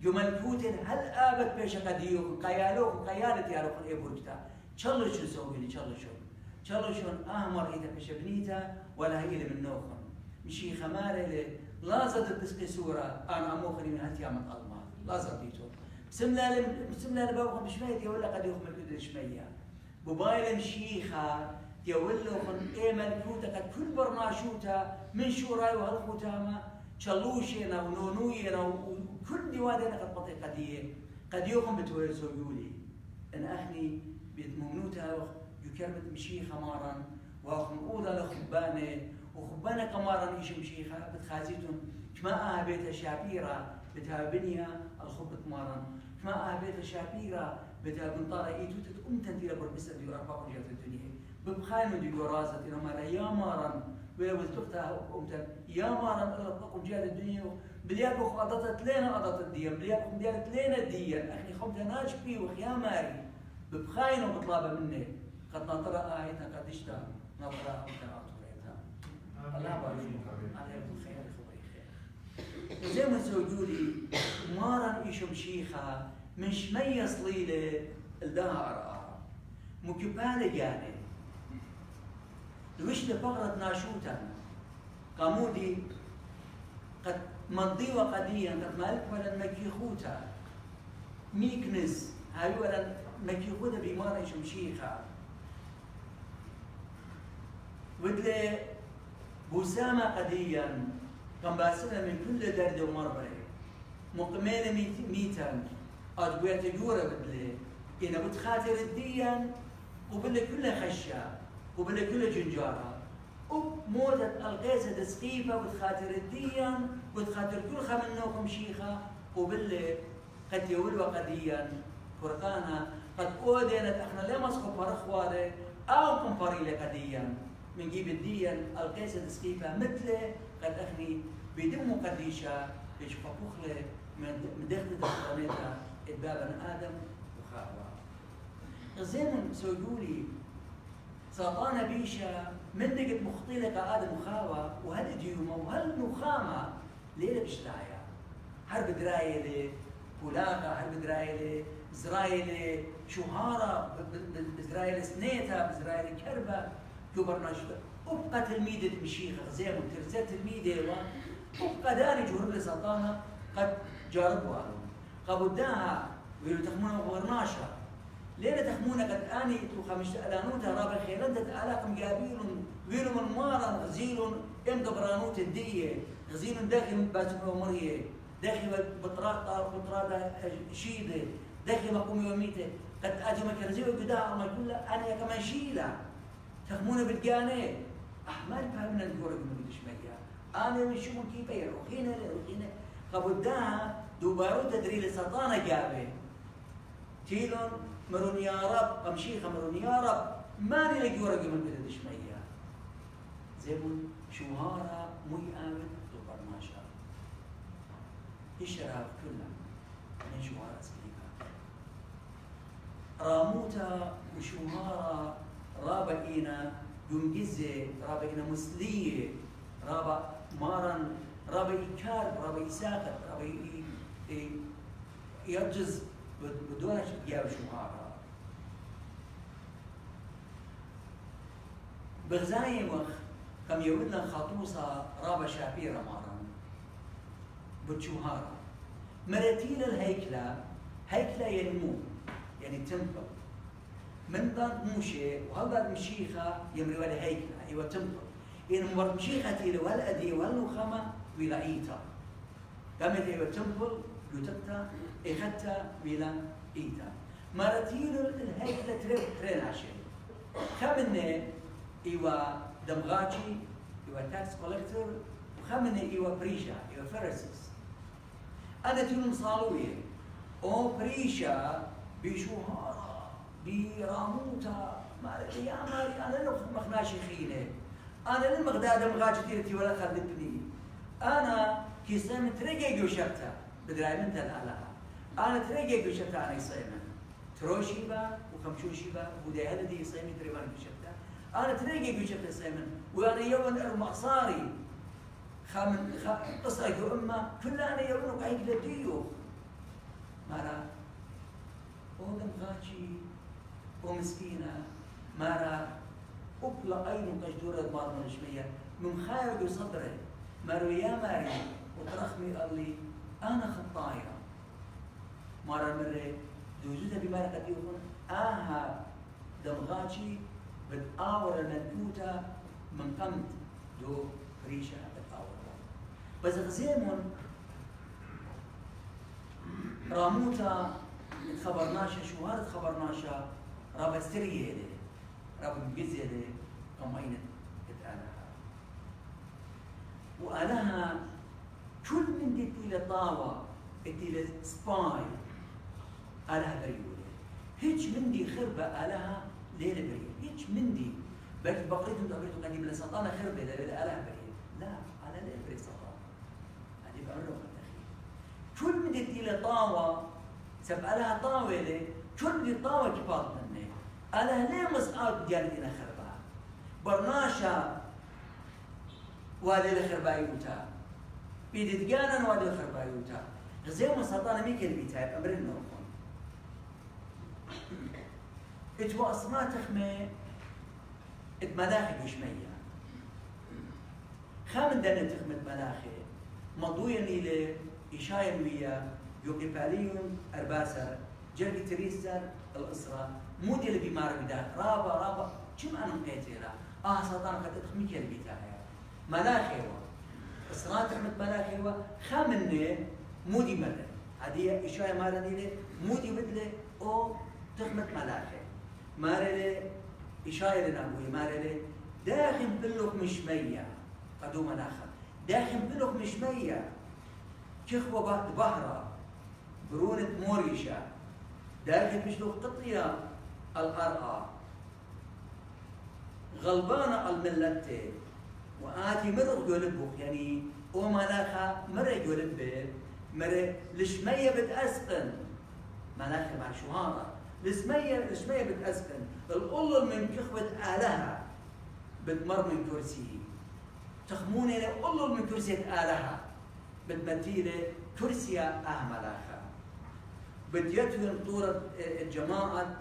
يملكوتن هل ابد بيش قد يوم قيالوك قيالت يا رب ايبورتا تشلو شو سوي لي تشلو شون اهمر اذا بيش بنيتا ولا هي من نوخن مشيخه ماري لا زاد تسقي صوره انا اموخني من هاتيا من الله لا زاديتو بسمنا بابهم بشمية ولا قد يخمل كده شمية ببايل مشيخة يولو من ملكوتا قد كل برناشوتا من شوراي وهالخوتاما تشلوشينا ونونوينا وكل ديوادنا قد بطي قد يوخم بتوي سويولي ان اخني بيتممنوتا يكرمت مشيخة مارا واخم اوضا لخبانة وخبانة كمارا يشي مشيخة بتخازيتون كما بيت شابيرة بتها بنيا الخبط مارا كما بيت شابيرة بتها بنطارة ايتو تتقوم تنتيلا بربسة ديورا باقو جات الدنيا ببخاينو ديورا رازة مارا يا مارا ويوزتوقتها أمتا يا مارا الله باقو جات الدنيا بليابو خاضتت لينا قضت الديا بليابو خمديالت لينا الديا اخني خمتا ناجبي وخيا ماري ببخاينو بطلابة مني قد نطرة آيتنا قد اشتا نطرة أمتا عطوريتا الله بارك عليكم خير زي ما سوجولي مارا إيشو مشيخة من شمية صليلة الدهر مكبالة جاني لوش لفقرة ناشوتا قامودي قد مضي وقديا قد مالك ولا المكيخوتا ميكنز هاي ولا مكي خذ بيمارة شمشيخة ودلي بوسامة قديا كان باسنا من كل درد ومربع مقميلة ميتان أدوية جورة بدلي إنا بتخاطر الديان وبلا كلها خشة وبلا كلها جنجارة وموتة القيسة تسقيفة بتخاطر الديان بتخاطر كل خمنوكم شيخة وبلا قد يولوا قديا فرقانا قد أودينت احنا لما سخب فرخوالي أو كمباريلي قديا من جيب الديان القيسة تسقيفة مثله قد أخني بدم قديشة إيش فبوخله من دخل دخلانيتها إدبابا آدم وخاوة زين سويقولي سلطانة بيشا من دقت مختلقة آدم وخاوة وهل ديومة وهل نخامة ليلة بشلايا حرب درايلة بولاقة حرب درايلة إسرائيل شهارة بإسرائيل سنيتا بإسرائيل كربة كبر ناشطة أبقى تلميذة مشيخة زين وترسل تلميذة أبقى داني جهر لسلطانة قد جاربوها قبوداها ويلو تخمونا مغرناشا ليلة تخمونا قد آني خمشت ألانوتا رابع خيلانتا تآلاكم جابيلون ويلو من مارا غزيلون إم دبرانوت الدية غزيلون داخل باسم ومرية داخل بطرادا شيدة داخل مقوم يوميته قد آجي مكرزيو قداء ما يقول أنا يا كمان شيلة تخمونا بالجاني أحمد فهمنا الجورة من الشمية أنا من شو من كيف يروحينا قبوداها دوبارو تدري لسلطانة جابه تيلون مرون يا رب قمشيخة مرون يا رب ما نلاقي ورقة من بلد شمية زيبون شوهارة مي آمن دوبرناشا الشراب كلها من شوهارة سليمة راموتا وشوهارة رابا إينا ينجزة رابا إينا مسلية رابا مارن رابا يكار رابا يساقط رابا يرجز بدون جاب شوهارة بغزاي وخ كم يودنا خطوصة رابا شابيرة مارن بتشوهارة مرتين الهيكلة هيكلة ينمو يعني تمبل من بعد موشي وهذا مشيخة يمري ولا هيكلة أيوة تمبل إن مرت مشيخة تيلي والأدي والنخامة ولا إيتا قامت أيوة تمبل يوتتا إختا ولا إيتا مرتين الهيكلة ترين عشان خمنة إيوة دمغاتي إيوة تاكس كولكتور وخمنة إيوة بريشا إيوة فرسس أنا تيلون صالوية أو بريشا بشوهارة براموتا مالتي يا مالي أنا لو مخناشي خينة أنا للمغداد مغاتي تيرتي ولا خلتني أنا كيسان تريجي جوشبتا بدراي من تلالها أنا تريجي جوشبتا أنا يصيمن تروشيبا وخمشوشيبا ودي هذا دي يصيمن تريبان جوشبتا أنا تريجي جوشبتا يصيمن وأنا يوم المعصاري خامن قصة يو أما كلها أنا يوم قايد لديو مارا ودم غاتي ومسكينة مارا أبلا أين قجدورة مارمن شوية من خارج صدره مارو يا ماري وترخمي قال لي أنا خطايا مرة مرة دوجتها بمارا قد يكون دمغاتي بالآورة ندوتا من قمت دو ريشة بالآورة بس غزيمون راموتا تخبرناشا شو هذا تخبرناشا رابا استريه له رابا مجزيه له قمينة تتآلها وآلها كل من دي إلى طاوة إلى سباي آلها بريولة هيج من دي خربة آلها ليلة بريولة هيج من دي بل بقريتهم تقريتهم قديم لسلطانة خربة آلها بريولة لا على ليلة بريولة سلطانة هذه بعمله كل من دي إلى طاوة سبقالها طاولة كل دي طاوة كبار مني أنا ليه مسقط ديالتنا خربها برناشا وادي الخربايوتا بيدي تقانا وادي الخربايوتا غزيو مسلطانة ميكي البيتايب أمرين نوخون اتوا أصما تخمي اتملاخي بشمية خامن دانا تخمت ملاخي مضوية نيلة إشاية ويا يوكيباليون أرباسر جرقي تريسر الأسرة مودي اللي بيمار بدا رابا كم أنا مقيتيرا سلطان قد أتخميك اللي بيتاها ملاخيوة إسرات رحمة ملاخيوة خامنة مودي مرة هذه إشارة مارني لي مودي بدله أو تخمة ملاخي مارلي إشارة لنابوي مارلي داخل بلوك مشمية قدوم الآخر داخل بلوك مشمية كخوة بعد بحرة برونة موريشا داخل بشلوك قطية الأرقى غلبانة الملتة وآتي مرق جولبوك يعني أو ملاخا مرق جولبه مرق لشمية بتأسقن ملاخا مع شهارة لشمية بتأسقن القلل من كخوة آلها بتمر من كرسي تخموني لقلل من كرسي آلها بتمثيله كرسي ملاخا بديتهم طورة الجماعة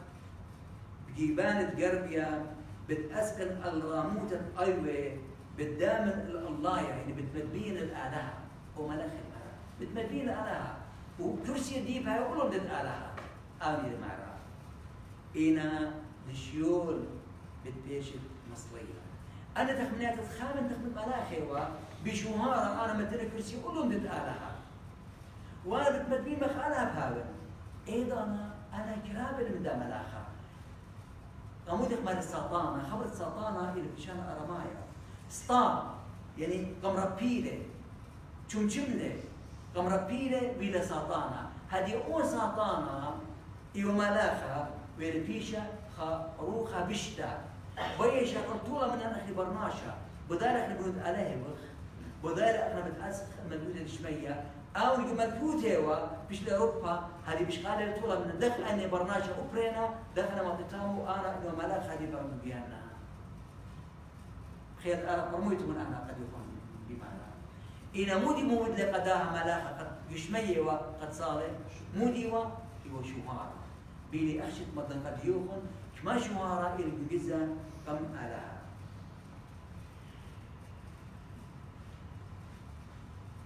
بجيبانة قربيا بتأسكن الراموتة أيوة بتدامن الله يعني بتمدبين الآلهة وملاخ الآلهة بتمدبين الآلهة وكرسي ديبها يقولون ضد آلهة آمين معها إنا الشيول بتبيشت مصرية أنا تخمينات الخامن تخمين ملاخي بشهارة أنا مثل كرسي يقولون ضد آلهة وأنا بتمدبين مخالها بهذا أيضا أنا كرابل من دا ملاخة قامودك مال السلطانة خبرت السلطانة إلى بشان أرمايا سطا يعني قمربيلة تشمشملة قمربيلة بلا سلطانة هذه أول سلطانة إيو ملاخة ويربيشة روخة بشتا بيشة قرطولة من أخي برناشة بدالك نقول عليه بدالك أنا بتأسخ مدودة الشمية أو نقول مدفوتة بش لأوروبا هذه بش قالة طولة من دخل أني برناشة أوبرينا دخل مطيتامو أنا إنه ملاخ هذه برمو بيانا خير أنا برمويت من أنا قد يكون بمعنى إن مودي مود لقداها ملاخة قد يشمية وقد صالح مودي ويو شوهارة بيلي أخشت مدن قد يوخن كما شوهارة إلي بجزا قم ألاها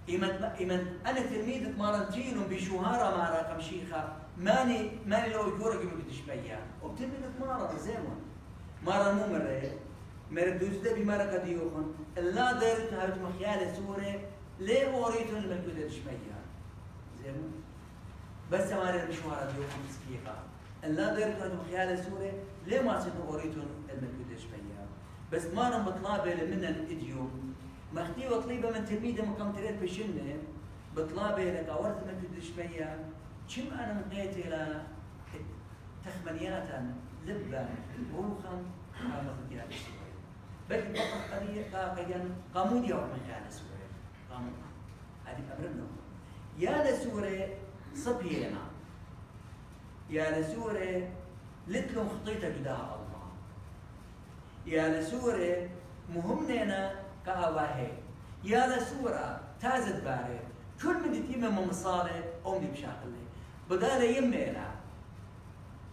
إيمن أنا تلميذة مارنتينو بشوهارة مع رقم شيخة ماني لو يقول قبل تشبيها وبتلميذة مارة زيمون مارة مو مرة دوزدة بمارة قد يوخن لا دارت هاوت مخيالة سورة ليه وريتون الملكودة تشبيها زيمون بس مارة بشوهارة ديوخن مسكيقة لا دارت هاوت مخيالة سورة ليه ما سيتون وريتون الملكودة تشبيها بس مارة مطلابة لمن الإديوم مختي وطليبة من تلميذة مقامتريت بشنة بطلابة لك أورث من كل شوية كم أنا مقيت إلى تخمنياتا لبا روخا قامت الجهة السورية بل بطل قليل قاموديا ومن كان السورية قامود هذه أمرنا يا لسورة صبينا يا لسورة لتلهم خطيطة جداها الله يا لسورة مهمنا كأواهي يا لسورة تازد باري كل من دتيمة مصاري أمي بشاقلي بدالة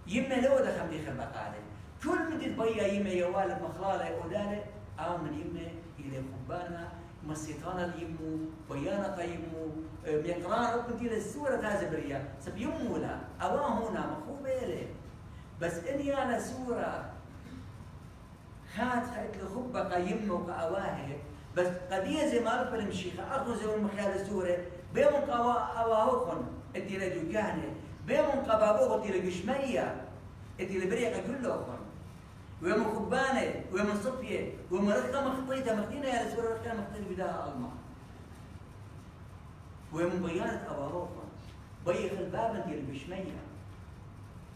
يمة لو دخل دي خربقالي كل من تبيا يمة يوالد مخلالة ودالة أو من يمة إلى خبانا مسيطانا اليمو بيانا قيمو ميقرار وكنت إلى السورة تازد بريا سب يمو لا أوا هنا مخوبة إلي بس إن يا لسورة خات لخبة قيمو كأواهي بس قضية زي ما بفهم الشيخ أخذ زي المخيال السوري بيمون أواهوكم إدي لدوكاني بيمون قبابوه إدي لقشمية إدي لبريقة كلهم ويمون خبانة ويمون صفية ويمون رقة مخطيطة مخطينا يا لسوري رقة مخطيطة بداها الله ويمون بيانة أواهوكم بيخ الباب إدي لقشمية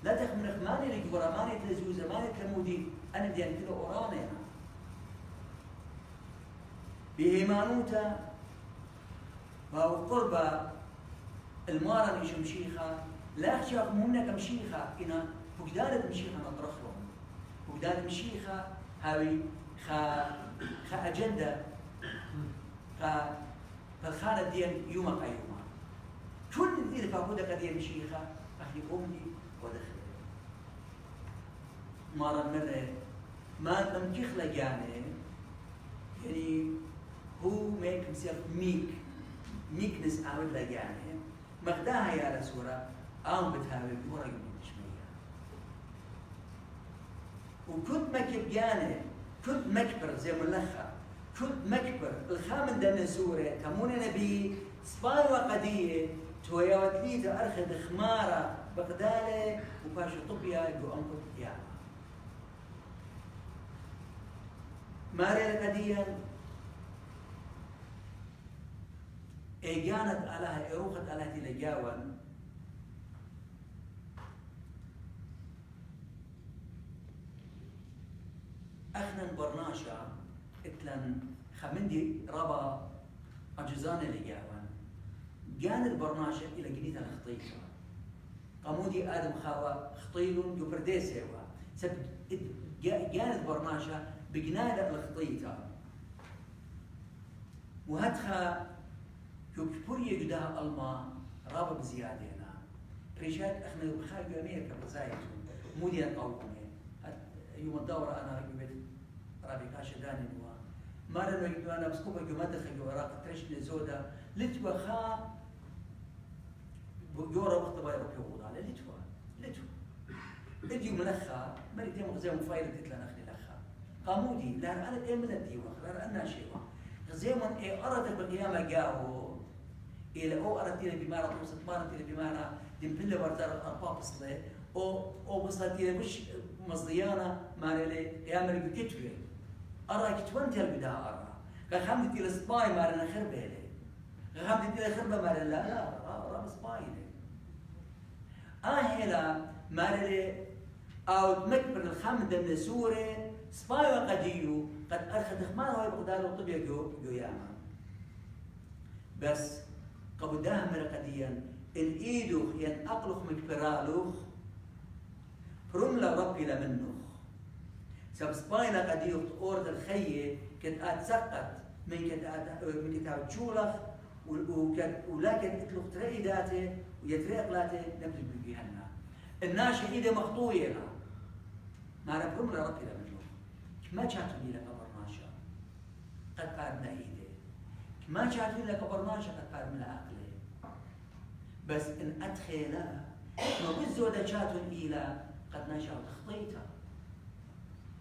لا تخمن إخماني لجبرا ماني تلزوزة ماني تلمودي أنا دي أنت له أوراني بهيمانوتا وهو قرب المارن إيش مشيخة لا أخشى مهمنا كمشيخة إنا فقدانة مشيخة نطرح لهم فقدانة مشيخة هاوي خا أجندة فالخانة ديان يومك أيوما كل ذي فاقودة ديان مشيخة أخي أمي ودخل مارن مرة ما نمكيخ لجاني يعني who make himself meekness out like يعني مقداها يا رسورة أو بتهاوي بورا يمين شوية وكنت مكب جانب كنت مكبر زي ملخة كنت مكبر الخامن دنا سورة تمون نبي سباي وقدية تويا وتليتا أرخد خمارة بقدالة وباشو طبيا يقو أنكت يا ماري القديا إيجانت علىها إروخت علىها تلجاون أخنا برناشا إتلن خمندي ربا أجزان لجاون جان البرناشا إلى جديد الخطيشة قمودي آدم خاوة خطيلون يبرديسيوا سب جان البرناشا بجنادة الخطيطة وهدخا كبوريا جدا ألما رابا بزيادة بريشات احنا بخايف أمريكا بزايد مودي القومي يوم الدورة أنا جبت رابي كاشة داني نوا ما لما جبت أنا بسكوبة جمادة خي وراق ترش لزودة لتوا خا بجورة وقت بايرو بيوضع لتوا بدي ملخا مريت يوم غزي مفايرة تتلا نخلي لخا قامودي لا أنا إيه من الديوة لا أنا شيء غزي من إيه أردت بالقيامة جاهو إلى أو أردت إلى بمارة توسط مارة إلى بمارة دمبلة بردار الأرباب أصله أو بصلت إلى مش مصديانة مارلي قيامة بكتبه أرى كتبان تلبدا أرى كخمدت إلى سباي مارنا خربة لي خمدت إلى خربة مارنا لا أرى سباي لي هلا مارلي أو مكبر الخمد من سورة سباي وقديو قد أرخد خمار هاي بقدار وطبيا جو ياما بس قبداه مرقديا إن إيدوخ ين أقلخ مكبرالوخ فرملا ربي لمنوخ سب سباينا قديو أورد الخية كد أتسقط من كتاب تشولخ ولكن اتلوخ ترقي داته ويتريق لاته نبدي بجهنم الناشي إيده مخطوية ما ربهم لا ربي لمنوخ ما شاتوني لك برناشا قد قارنا إيده ما شاتوني لك برناشا قد قارنا عقله بس إن أدخله ما بالزودة شاتون إلى قد نشأ تخطيطها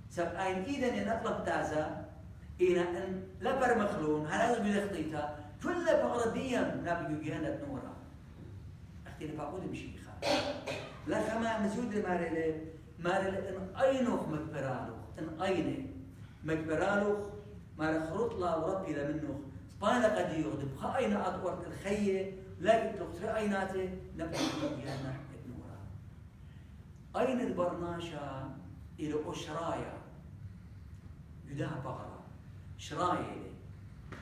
سب أين إذا إن أطلب تازة إلى أن لبر مخلون هذا بيخطيطها كل فقرة ديا نبي جهنة نورا أختي لفاقود مشيخة لا كما مزود مارل إن أينوخ مكبرالوخ إن أينه مكبرالوخ مار خروط لا وربي لمنوخ سباينا قد يغدب خا أين أطورت الخية لقيت لقطر أيناته نبي جهنة نورا أين البرناشا إلى أشرايا يداها بغرة شرايا إلي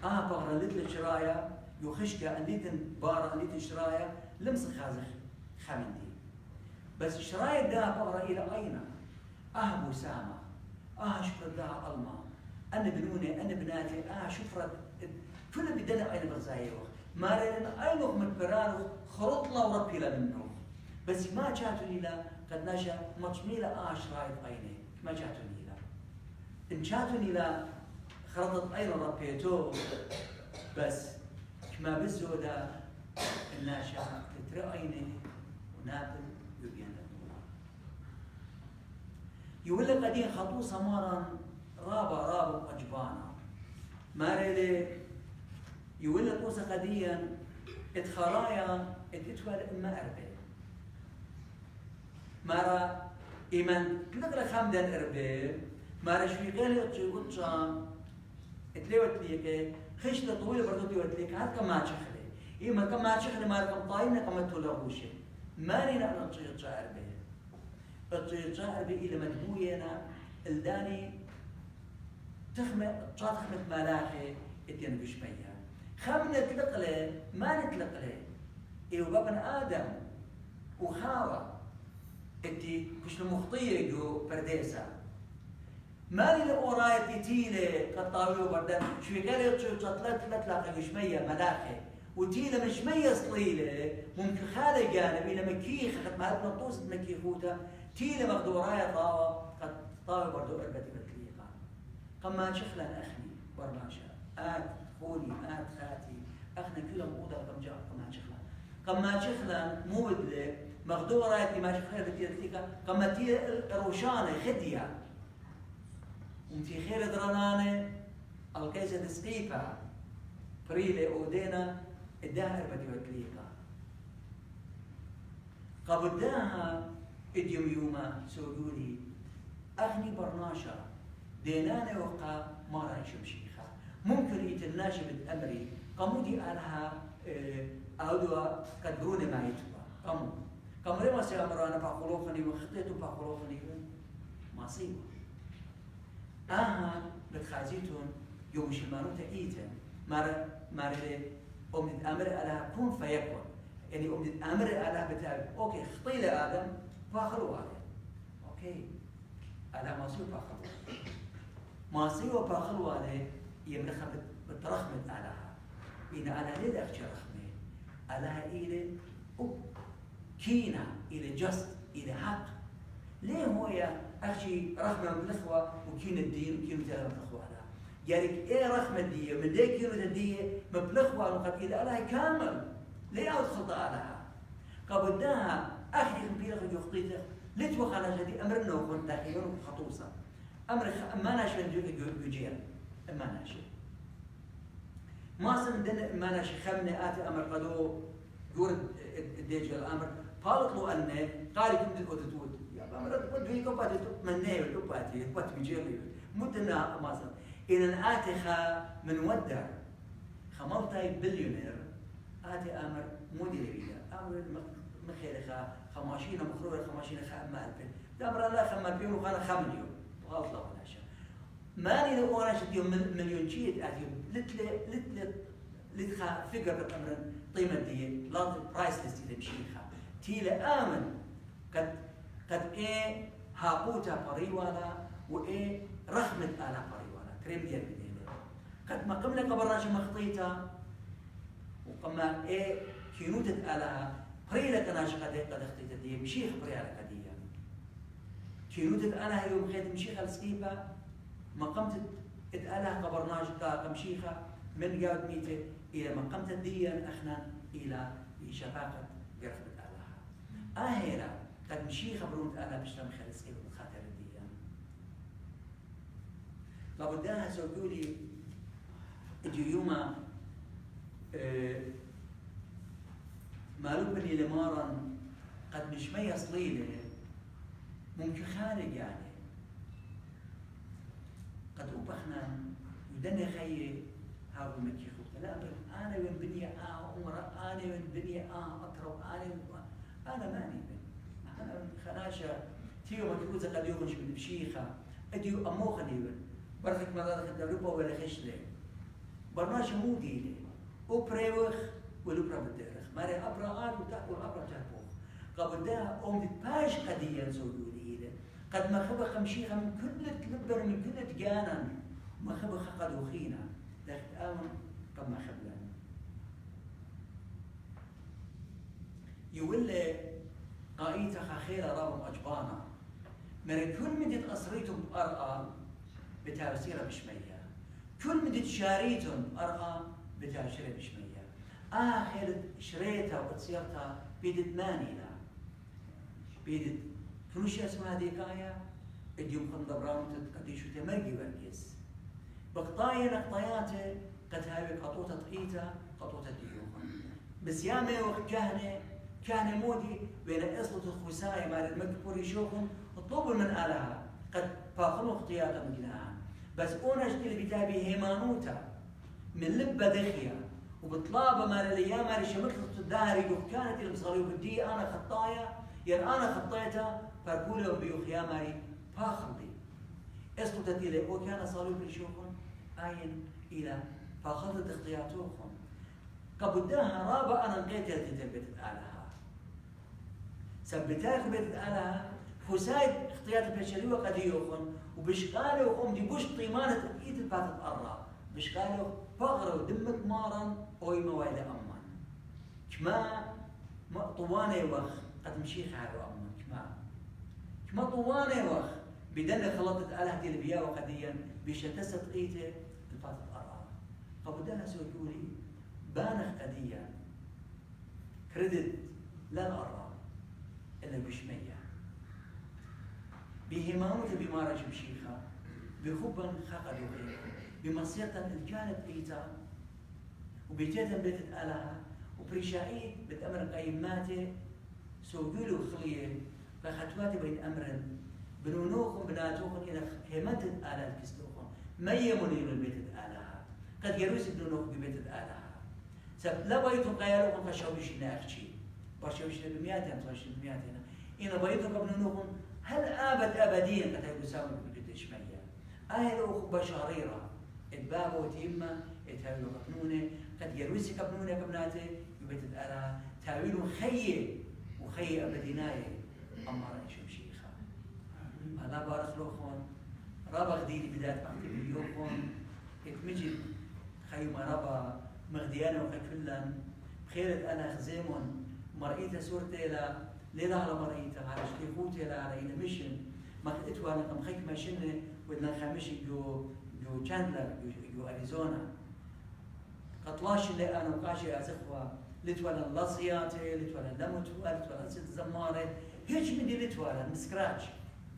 بغرة لتل شرايا يخشكا أنديتن بارا أنديتن شرايا لمسخ هذا خمندي بس شرايا داها بغرة إلى أين بوسامة شفرة داها ألما أنا بنوني أنا بناتي شفرة كل بدنا أين بغزايوه ما لنا أينوخ مكبرانوخ خرط لا وربي لمنوخ بس ما جاتوني لا قد نجا مطميلة شرايط أيني ما جاتوني لا إن جاتوني لا خرطت أين ربيتو بس كما بالزودة الناشا تترى أيني ونابل يبين يقول قدين خطو سمارا رابا أجبانا ما ريلي يقول قوسا قديا اتخرايا اتتوال إما أربي مارا إيمان كنقرأ خامدان أربي مارا شويقالي أتشيقون شام اتليوت ليك خشلة طويلة برضو تليوت ليك هاد كما تشخلي إيما كما تشخلي مارا كم طاينة كما تولغوشي ماري نقل أتشيق أربي أتشيق أربي إلى مدبوينا الداني تخمت ملاخي اتين بشمية خمنا نتلقله ما نتلقله إيه وبابنا آدم وخاوة إتي كش المخطية جو برديسة مالي لأوراية تيلة قطاوي وبردان شوي قال يطشو تطلق شمية ملاخي وتيلة مش مية صليلة ممكن خالي جانب إلى مكيخ قد ما هدنا طوسة مكيخوتا تيلة مخدو وراية طاوة قد طاوي بردو أربتي بتليقا قما شخلا أخني برماشا خولي خاتي أخنا كلهم أوضا كم جاء قما شخلا قما شخلا مو بدلك مقدورة دي ما شخلا بديتلك قما تي روشانة خدية ومتي خير درانانة الكيسة تسقيفها فريلة ودينا الدهر بديوتليكا قبلداها اديوم يوما سولولي اغني برناشا دينانا وقا ما رايش مشيخة ممكن يتناشي بالامري قمودي الها اودوا قدروني ما يتبع قمري ما سيامرانا فاقلوخني وخطيتو فاقلوخني ما سيبا بتخازيتون يوم شمانو تأيتن ماري أمد أمر على كون فيكون يعني أمد أمر على بتاع أوكي خطي لآدم فاخلو آدم أوكي على ما سيو فاخلو ما سيو فاخلو آدم يمرخ بترخمت علىها إن على ليد أخشى رخمة علىها إلى كينا إلى جست إلى حق ليه هو يا أخشي رخمة من الأخوة وكين الدين وكين تلا من الأخوة هذا يعني إيه رخمة دية من ليه كينو الدية مبلغوا وقد إلى الله كامل ليه أدخل علىها قبلناها أخي خبيرة يخطيته لتوخ على جدي أمرنا وكون داخلين وخطوصة أمر ما ناشن يجير ما ناشن ما سندن ما ناشي خمنة آتي أمر قدو يورد الديج الأمر فالطلوا أنه قال يكون الأودتود يا أمر بدوي كباتي من نيل كباتي كبات بيجيري مدنا ما سن إن آتي من ودع خملتاي بليونير آتي أمر مدير أمر مخير خماشين مخروج خماشين خمال بين دامر لا خمال بين وخان خمليون غلط لا ولا شيء ماني لو أنا شديو مليون شيء أتيو لتخا فكرة الأمر قيمة دي لا برايس ليست تمشيها تيل آمن قد إيه هابوتا بريوالا وإيه رحمة على بريوالا كريم ديال بدينا قد ما قمنا قبرناش مخطيتا وقما إيه كينوتت على بريلة ناش قد اختيتا دي مشيخ بريالة قدية كينوتت على يوم خيت مشيخة السكيبة ما قمت اتأله قبرناش كمشيخة من قاد ميته إلى ما قمت ديا أخنا إلى شفاقة قرفة آلها آهلا قد مشيخة برونت آلها بشرم خالص إلى خاطر الديا لابداها سوقولي اليوم مالو بني لمارا قد مش ما يصليله ممكن خارج يعني قد أبخنا يدني خيي هاو مكي خبط لا أنا من بني عمر أنا من بني أقرب أنا ماني من أنا خناشة تيو مكروزة قد يومش من بشيخة أديو أمو خليبا برثك مدارك الدربة ولا خشلة برناش مو ديني أبريوخ ولبرا بالدرخ ماري أبرا آل وتأكل أبرا تربوخ قبل ده أمد باش قديا زودوا لي قد ما خبخ خمشيخة من كل تلبر من كل تجانا ما خبخ قد وخينا لكن آمن قد ما خبلان يولي قايتها خير رابم أجبانا من كل مدة أسريتم أرقى بتابسيرة بشمية كل مدة شاريتم أرقى بتابسيرة بشمية آخر شريتها وتصيرتها بيدت مانيلا بيدت كنوش اسمها ديكايا اليوم خن دبران قديشو تمرقي ورقيس بقطايا نقطياته قد هاوي قطوطة تقيتا قطوطة ديوخن بس يامي وقت كهنة مودي بين أصلة الخسايا مال المكبور يشوفهم الطوب من آلها قد فاخلوا اختياتا من جناها بس أونا اشتري بتابي هيمانوتا من لبة دخية وبطلابة مال الأيام مال شمكلة الداري وكانت المصغرية وبدي أنا خطايا يعني أنا خطيتها فأقول بيوخ يا ماري فاخلي أصلت إلى وكان صالوب يشوفهم آين إلى فاخلت اختياتوهم قبداها رابع أنا نقيت التي آلها سبتاك بيت آلها فسايد اختيات البشرية قد يوخن وبشقاله وقوم دي بوش طيمانة إيد الباتت أرى بشقاله فغروا دمك مارا أوي موالي أمان كما طواني وخ قد مشيخ هذا أمان كما طواني وخ بدل خلطت آلها دي البيا وقديا بشتست إيته الباتت أرى فبداها سوكولي بانخ قديا كريدت لا الأرام إلا بشمية بهمامة بمارج بشيخة بخبا خاقة دوغي بمصيرة الجانب إيتا وبيتيتا بيت الآلهة وبريشائي بتأمر قيماتي سوقيلو خليه فختواتي بين أمر بنونوكم بناتوكم إلى همت الآلهة كسلوكم ما يمنين البيت الآلهة قد يروس بنونوكم ببيت الآلهة سب لا بيتم قيالوكم كشوشنا أخشي برشوشنا بمئاتين توشنا بمئاتين إن بيتم بنونوكم هل أبديا قد يساوي بجد شمية أهلو بشريرة الباب وتيمة يتاويلو قبنونة قد يروسي قبنونة قبناتي ببيت الآلهة تاويلو خيه وخي أبديناي أمر إيشو شيخا أنا بارك لوخون رابا غديري بداية مكتب اليوم اتمجد خيما رابا مغديانا وخي كلن بخيرة أنا خزيمون مرئيتا سورتي ليلة على مرئيتا على شليخوتي على إلى ميشن ما كنتوا أنا كم خيك ماشيني ودنا خامشي جو تشاندلر جو أريزونا قطلاش اللي أنا وقاشي أزخوا لتوالا لاصياتي لتوالا لموتوا لتوالا ست زمارة هيش مدي لتوالا مسكراج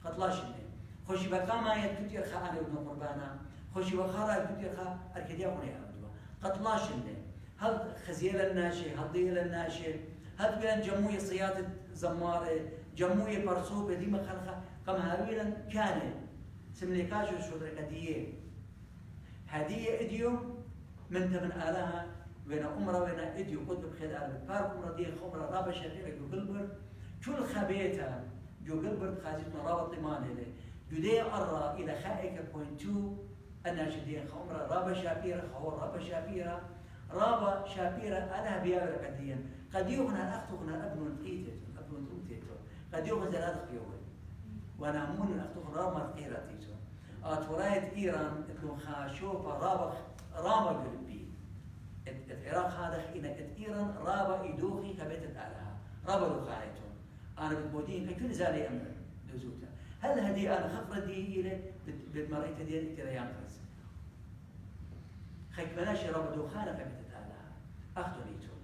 قطلاش اللي خوشي بقى ما يتكتير خا أنا ودنا قربانا خوشي بخارا يتكتير خا أركديا وني أبدوا قطلاش اللي هل خزيل الناشي هل ضيل الناشي هل بين جموية صيادة زمارة جموية برسوبة دي مخلخة كم هاويلا كان سمليكاجو شو هدية إديو من آلها وين أمرا وين إديو قد بخير آلها بارك أمرا دي خمرا رابا شاكيرا جو قلبر كل خبيتا جو قلبر خازيتنا رابا طماني لي جو دي أرى إلى خائك بوينتو أنا جدين خمرا رابا شابيرا خور رابا شابيرا رابا شابيرا أنا بيابر قديا قد يغنى أختغنى أبن قيتت أبن أمتيتو قد يغنى زلاد خيوه وأنا أمون أختغنى رابا قيراتيتو أتورايت إيران ابن خاشوفا رابا قلبي العراق هذا إن إيران رابا إدوخي كبيت الآلهة رابا دخايتهم أنا بتمودين كل زالي أمر لزوجته هل هذه أنا خفرة دي إلى بالمرأة دي ترى ينفس خيك بلاش رابا دخانة كبيت الآلهة أختنيتهم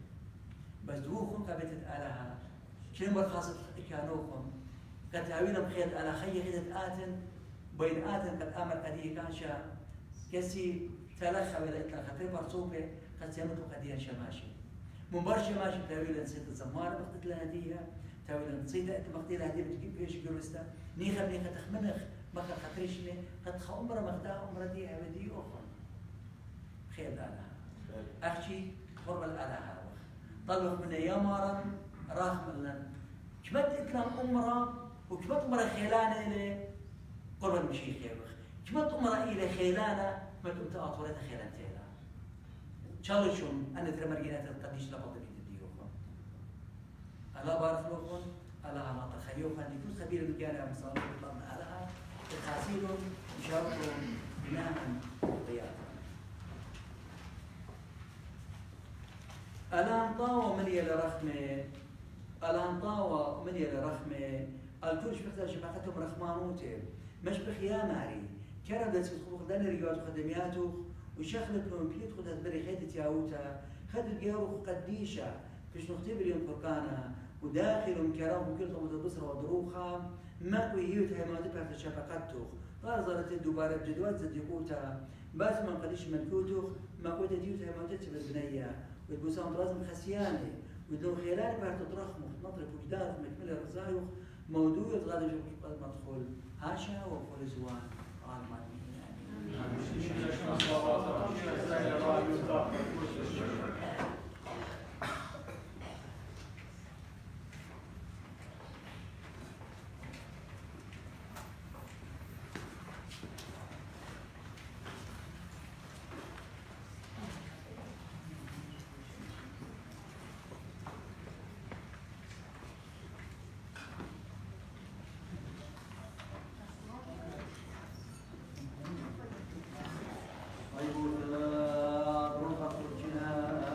بس دوخهم كبيت الآلهة كلمة خاصة كانوكم كتاويلهم خير على خي خير آتن بين آتن قد أمر قديه كانشا كسي تلخى ولا إطلاق برصوبة قد سيمتوا قديا شماشي منبر شماشي تاويلا نسيت الزمارة بقتت لها هدية تاويلا نسيت بقتت لها هدية بتجيب فيش جروستا نيخا تخمنخ مخا خطريشني قد خمرة مخدا أمرا دي عبدي أخرى خير لها أخشي قرب الألها طلق من يمارا راخم لنا كمت إطلاق أمرا وكمت أمرا خيلانة إلي قرب المشي خيبخ كمت أمرا إلي خيلانة كمت أمتا أطولة خيلان تيلا تشالشون أنا ترى مرجينات القديش لفضل بيديوكم ألا بارك لكم ألا ما تخيوكم أن يكون خبير المجال مصالح بطلنا ألها تخاسيلهم مشاركهم بناء وقيادة ألا انطاوى من يلي رخمة ألا انطاوى من يلي رخمة الكل شبكتها شبكتهم رخمانوته مش بخيا ماري كرم دس خلق دنا رجال خدمياته وشخلت لهم بيت خدت بريخيت تياوتا خدت جارو قديشة فيش نختبر اليوم فرقانا وداخلهم كرام وكل طمط البصرة ودروخا ما كويهيو تهمات بها شبكتهم غارزارة الدوبارة بجدوات زديقوتا باز من قديش ملكوتوخ ما كويت ديو تهمات بالبنية والبوسان لازم خسياني ودلو خيلان بها تضرخم نطرف وجدار مكمل الرزايوخ موضوع غادي يجب مدخول هاشا وفول زوان روح الجنان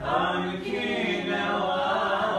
Ankine wa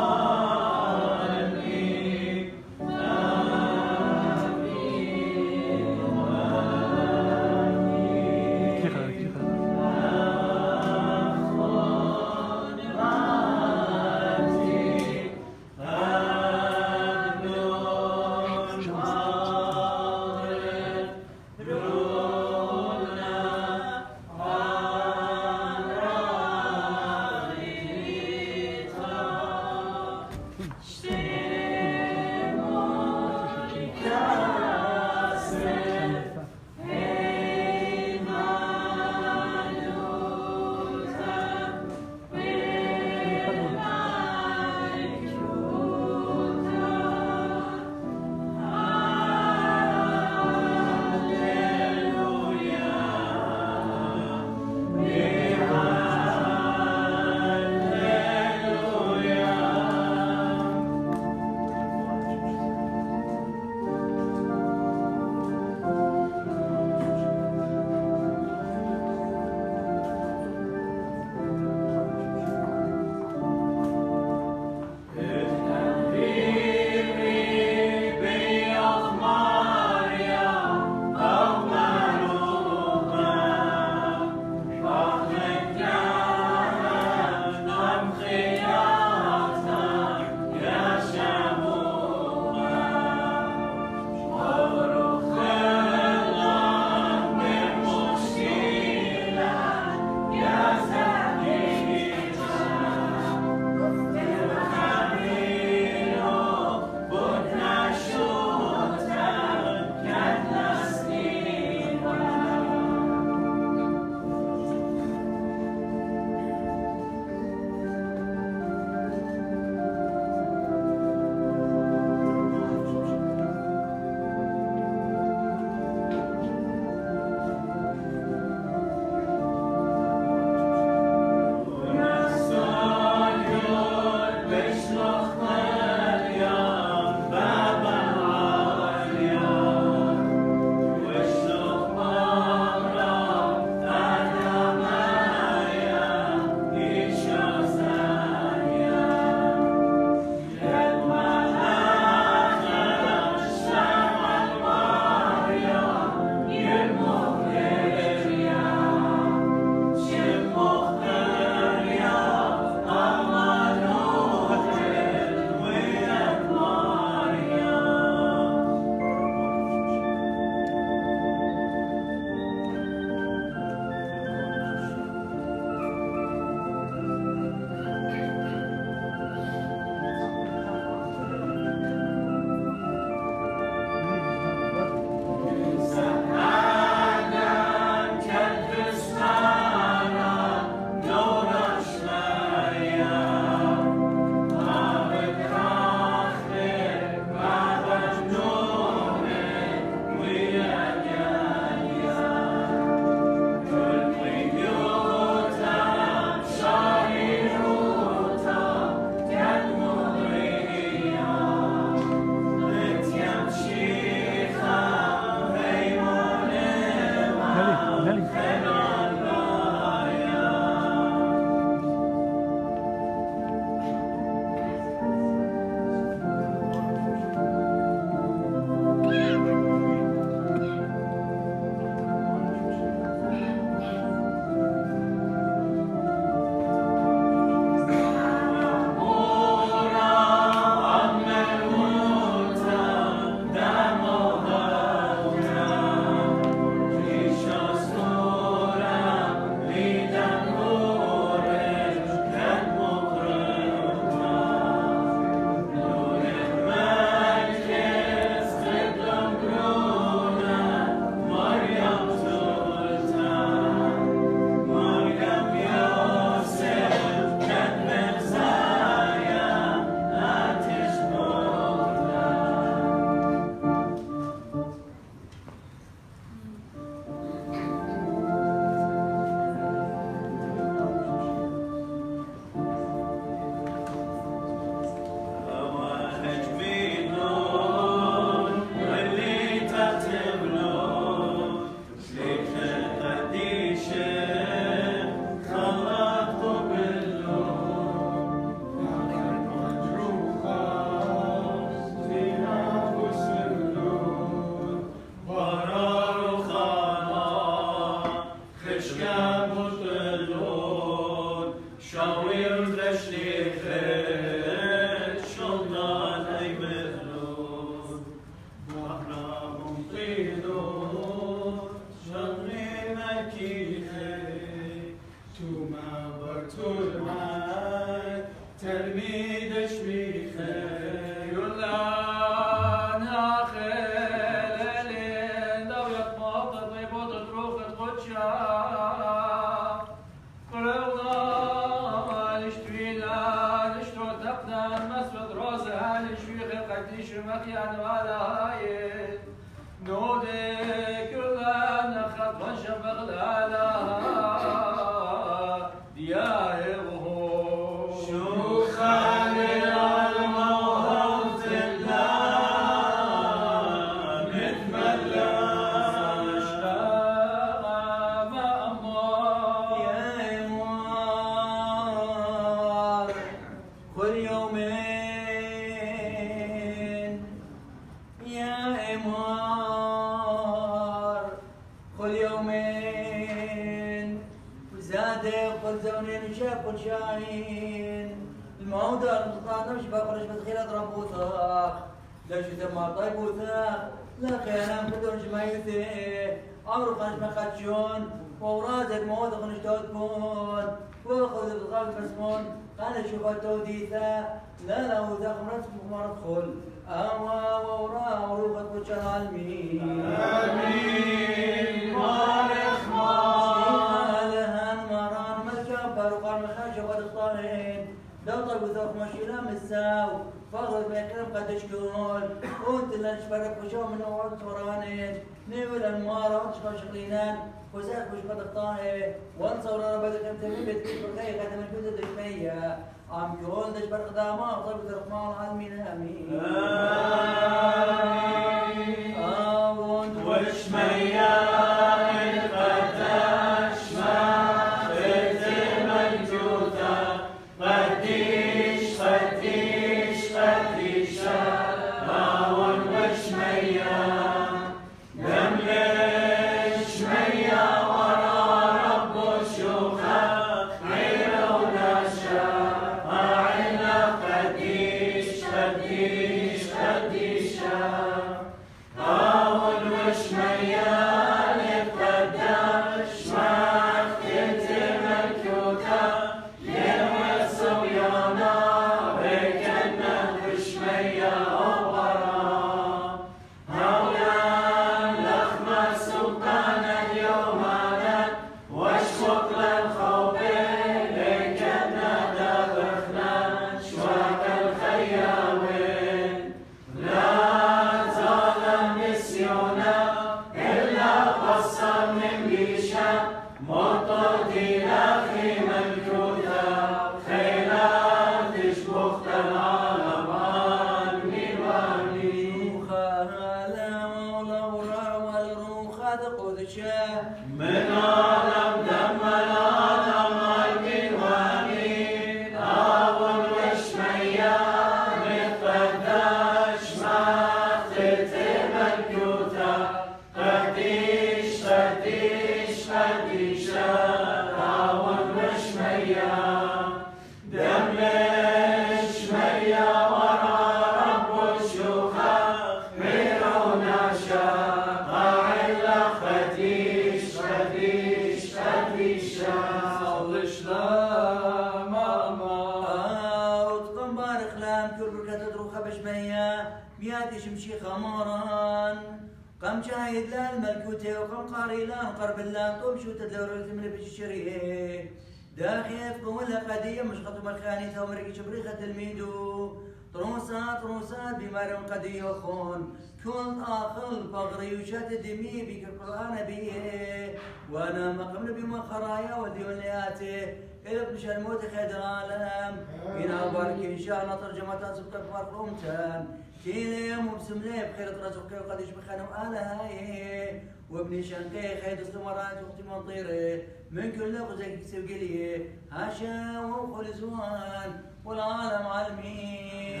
وابن شنقي خيد استمرات وقت مطيره من كل غزك سوقليه هاشا وخلزوان والعالم عالمين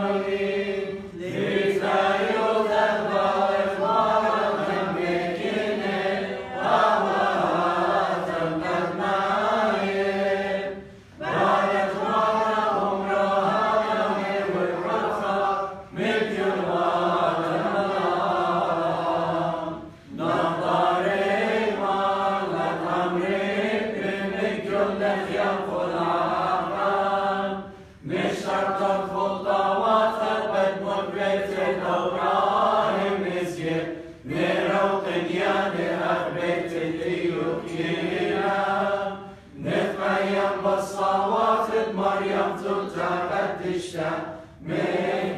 آمين ليس يوثق وإخبار من بكين بيت الإيوكينا نفع يم بالصوات مريم تتقدشتا من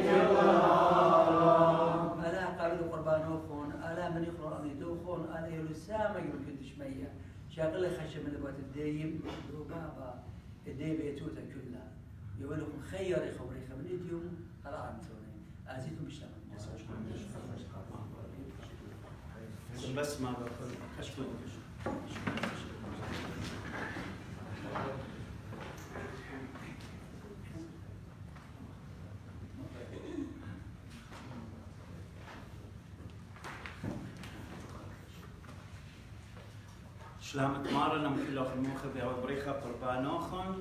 كل هرم ألا قابل قربانوخون ألا من يقرأ أميدوخون ألا يلسامة يمكن تشمية شاغل خشم لبات الدايم دو بابا الدايم يتوتا كلها يقول لكم خير خبري خبريتيوم على عمتوني أزيدهم بشتغل بس ما بقول كشف شلامت مارا لم كلوخ الموخ بيعود بريخة قربانوخن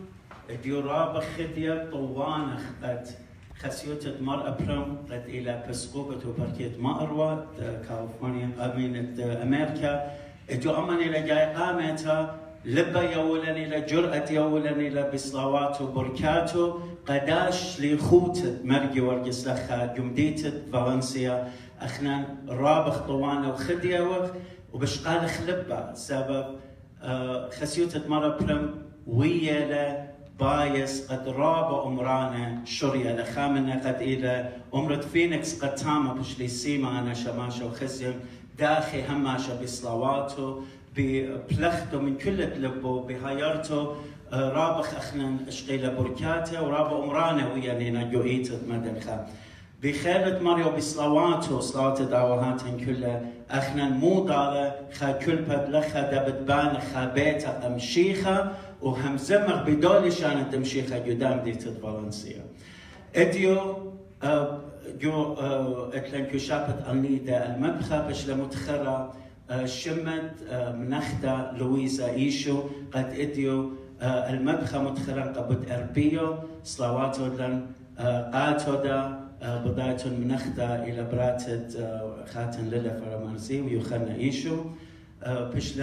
ديورا بخدية طوان خدت خسيوت مر أبرم قد إلى بسقوبة وبركية مأروى كاليفورنيا أمين أمريكا جو أمن إلى جاي قامتها لبا يولن إلى جرأة يولن إلى بصلوات وبركاته قداش لخوت مرقي ورقس لخا جمديت فالنسيا أخنا رابخ طوانة وخدية وبشقال خلبة سبب خسيوت مر أبرم ويلا بايس قد راب أمرانا شريا لخامنا قد إلى أمرت فينيكس قد تاما بشلي سيما أنا شماشا وخزيم داخي هماشا بصلواته ببلخته من كل قلبه بهايرته رابخ أخنا اشقيل بركاته وراب أمرانا ويانينا جوئيتت مدنخا بخيرة مريو بصلواته صلوات دعوهاتن كلها أخنا مو ضالة خا كل بدلخا دبت بان خا بيتا أمشيخا وهم زمر بدولي شانت تمشيخة قدام ديت فالنسيا اديو جو اتلنكو شابت النيدا المبخة بش لمتخرة شمت منختا لويزا ايشو قد اديو المبخة متخرة قبت اربيو صلواتو لن قاتو دا بداية منختا الى براتت خاتن للا فرمانسي ويخنا ايشو بش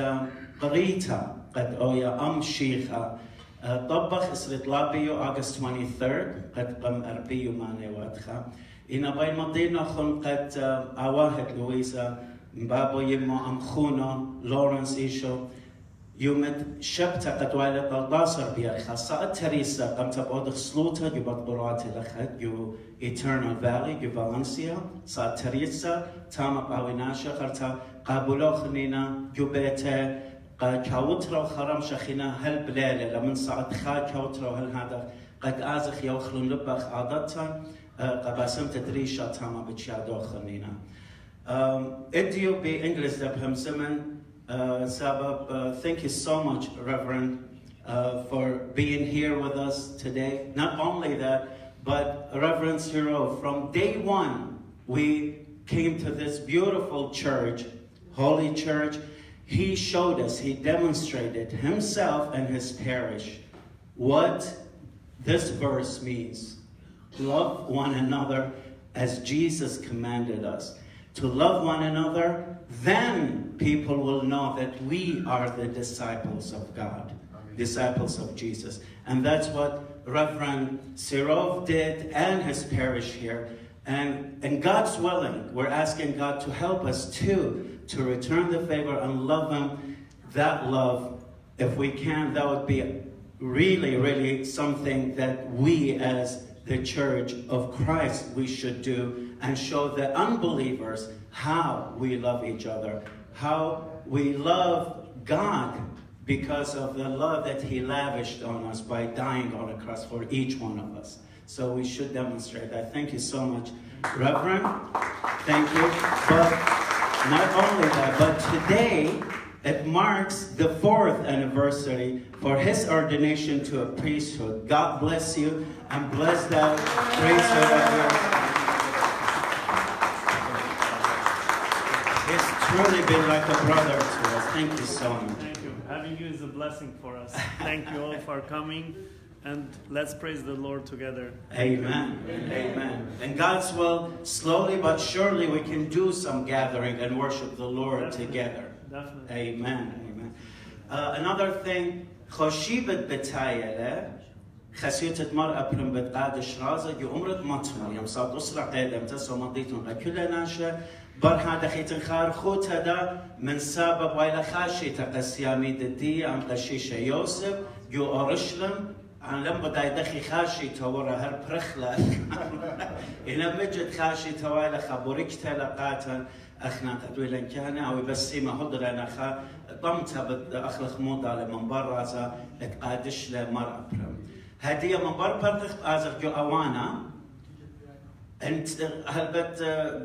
قريتا قد أويا أم شيخة طبخ إسرت لابيو أغسطس 23 قد قم أربيو ماني وادخا إنا باي مدينة خن قد أواهد لويزا بابو يمو أم خونا لورنس إيشو يومد شبتا قد والد الداسر بيارخا ساعة تريسا قمت بودخ سلوتا جو بطبرات لخد جو Eternal Valley جو فالنسيا ساعة تريسا تاما باويناشا خرطا قابلو خنينا جو بيته كاوترو خرم شخينا هل بليلة لمن صعد خا كاوترو هل هذا قد آزخ يوخلون لبخ عادتا قباسم تدريشا تاما بتشادو خنينا اديو بإنجليز دبهم زمن سبب thank you so much Reverend for being here with us today. Not only that, but Reverend Ciro, from day one we came to this beautiful church, holy church. He showed us, he demonstrated himself and his parish what this verse means. Love one another as Jesus commanded us. To love one another, then people will know that we are the disciples of God, disciples of Jesus. And that's what Reverend Sirov did and his parish here. And God's willing, we're asking God to help us too, to return the favor and love Him. That love, if we can, that would be really, really something that we as the Church of Christ, we should do and show the unbelievers how we love each other, how we love God because of the love that He lavished on us by dying on a cross for each one of us. So we should demonstrate that. Thank you so much, Reverend. Thank you. But not only that, but today it marks the 4th anniversary for his ordination to a priesthood. God bless you and bless that priesthood of yours. He's truly been like a brother to us. Thank you so much. Thank you. Having you is a blessing for us. Thank you all for coming. And let's praise the Lord together. Amen. Amen. And God's will, slowly but surely we can do some gathering and worship the Lord together. Definitely. Amen. Amen. Another thing, خشيبت بتايلة خسيوت مر أبرم بتقاد شرازة جو عمرت مطمر يوم صار أسرع قيد أمتس ومضيتون كل ناشة برها دخيت خار خوت هذا من سبب ويلا خاشي تقسيامي ددي عن قشيشة يوسف جو أورشلم عن لما بدأ يدخي خاشي تورا هر برخلة إلى مجد خاشي تويلا خبورك تلقاتا أخنا تدويلا كان أو بس ما هدر أنا خا ضمتها بأخلق موضة لمن برا تقادش لمرأة برم هدية من برا أزر جو أوانا أنت هلبت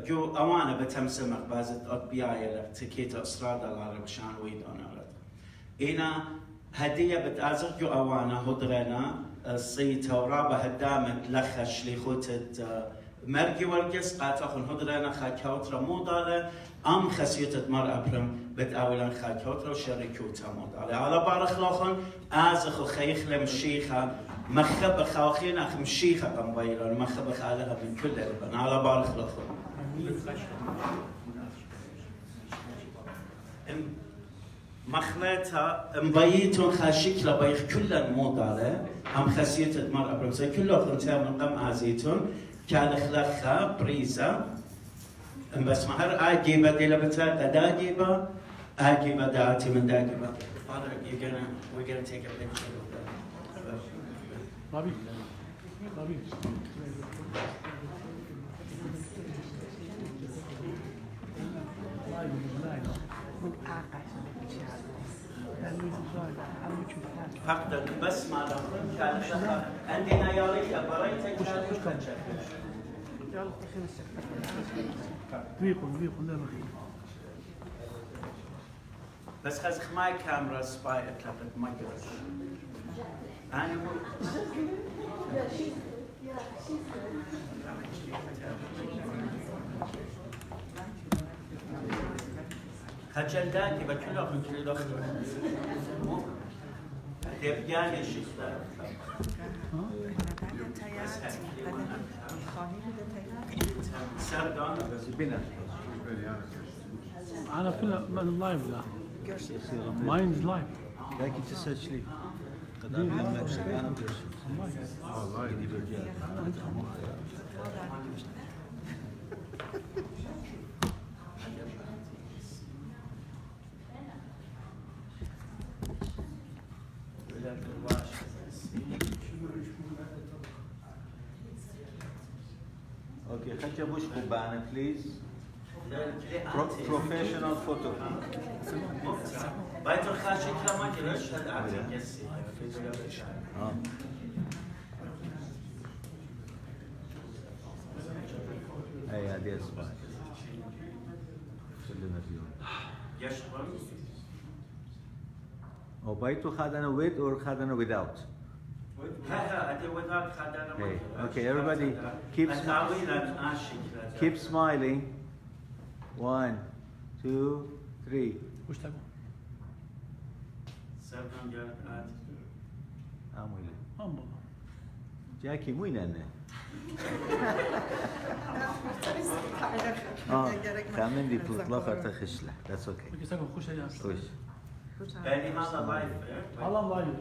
جو أوانا بتمسمك بازت أطبياء تكيت أسراد العرب شان ويدون إنا هدية بتأزر جو أوانا هدرنا الصيت ورابة هدامت لخش لخوتت مرقي ورقص قاتخون هدرنا خاكوترا موضالة أم خسيتت مرأة برم بتأولا خاكوترا وشركوتا موضالة على بارخ لوخن آزخ وخيخ لمشيخة مخبر خاوخين أخ مشيخة قنبيلون مخبر خالها من كل البن على بارخ لوخن مخلتها مبيتون خاشيك لبيخ كل الموضالة أم خسيتت مرأة برم زي كل أخرى من قم عزيتون كان خلقها بريزة بس مهر آجيبة دي لبتات أداجيبة آجيبة داتي من داجيبة Father, we're gonna take a picture of that. Bobby. Bobby. فقط بس ما دخل كان خلقها عندنا يالي أبريتك بس خزخ ماي كاميرا سباي اتلقت ما جرش أنا خجل داكي بكل أخذ كل أخذ دبياني شكرا سردان أنا فيلم لايف لا مايند لايف لكن تسجل لي قدام لما انا اوكي خلينا نبوش قبعنا بليز بروفيشنال فوتو بايت الخاشي كلام جرش هذا عادي يسي اي هذه اسمع كلنا اليوم يشرب او بايتو خدنا with or خدنا without Hey, okay, everybody keep smiling. 1, 2, 3. وش تبغى؟ أمور. جاكي مو يننه. كمان دي بطلة فرتخشله. That's okay. بس تبغى خوش يا خوش. يعني هذا لايف. الله لايف.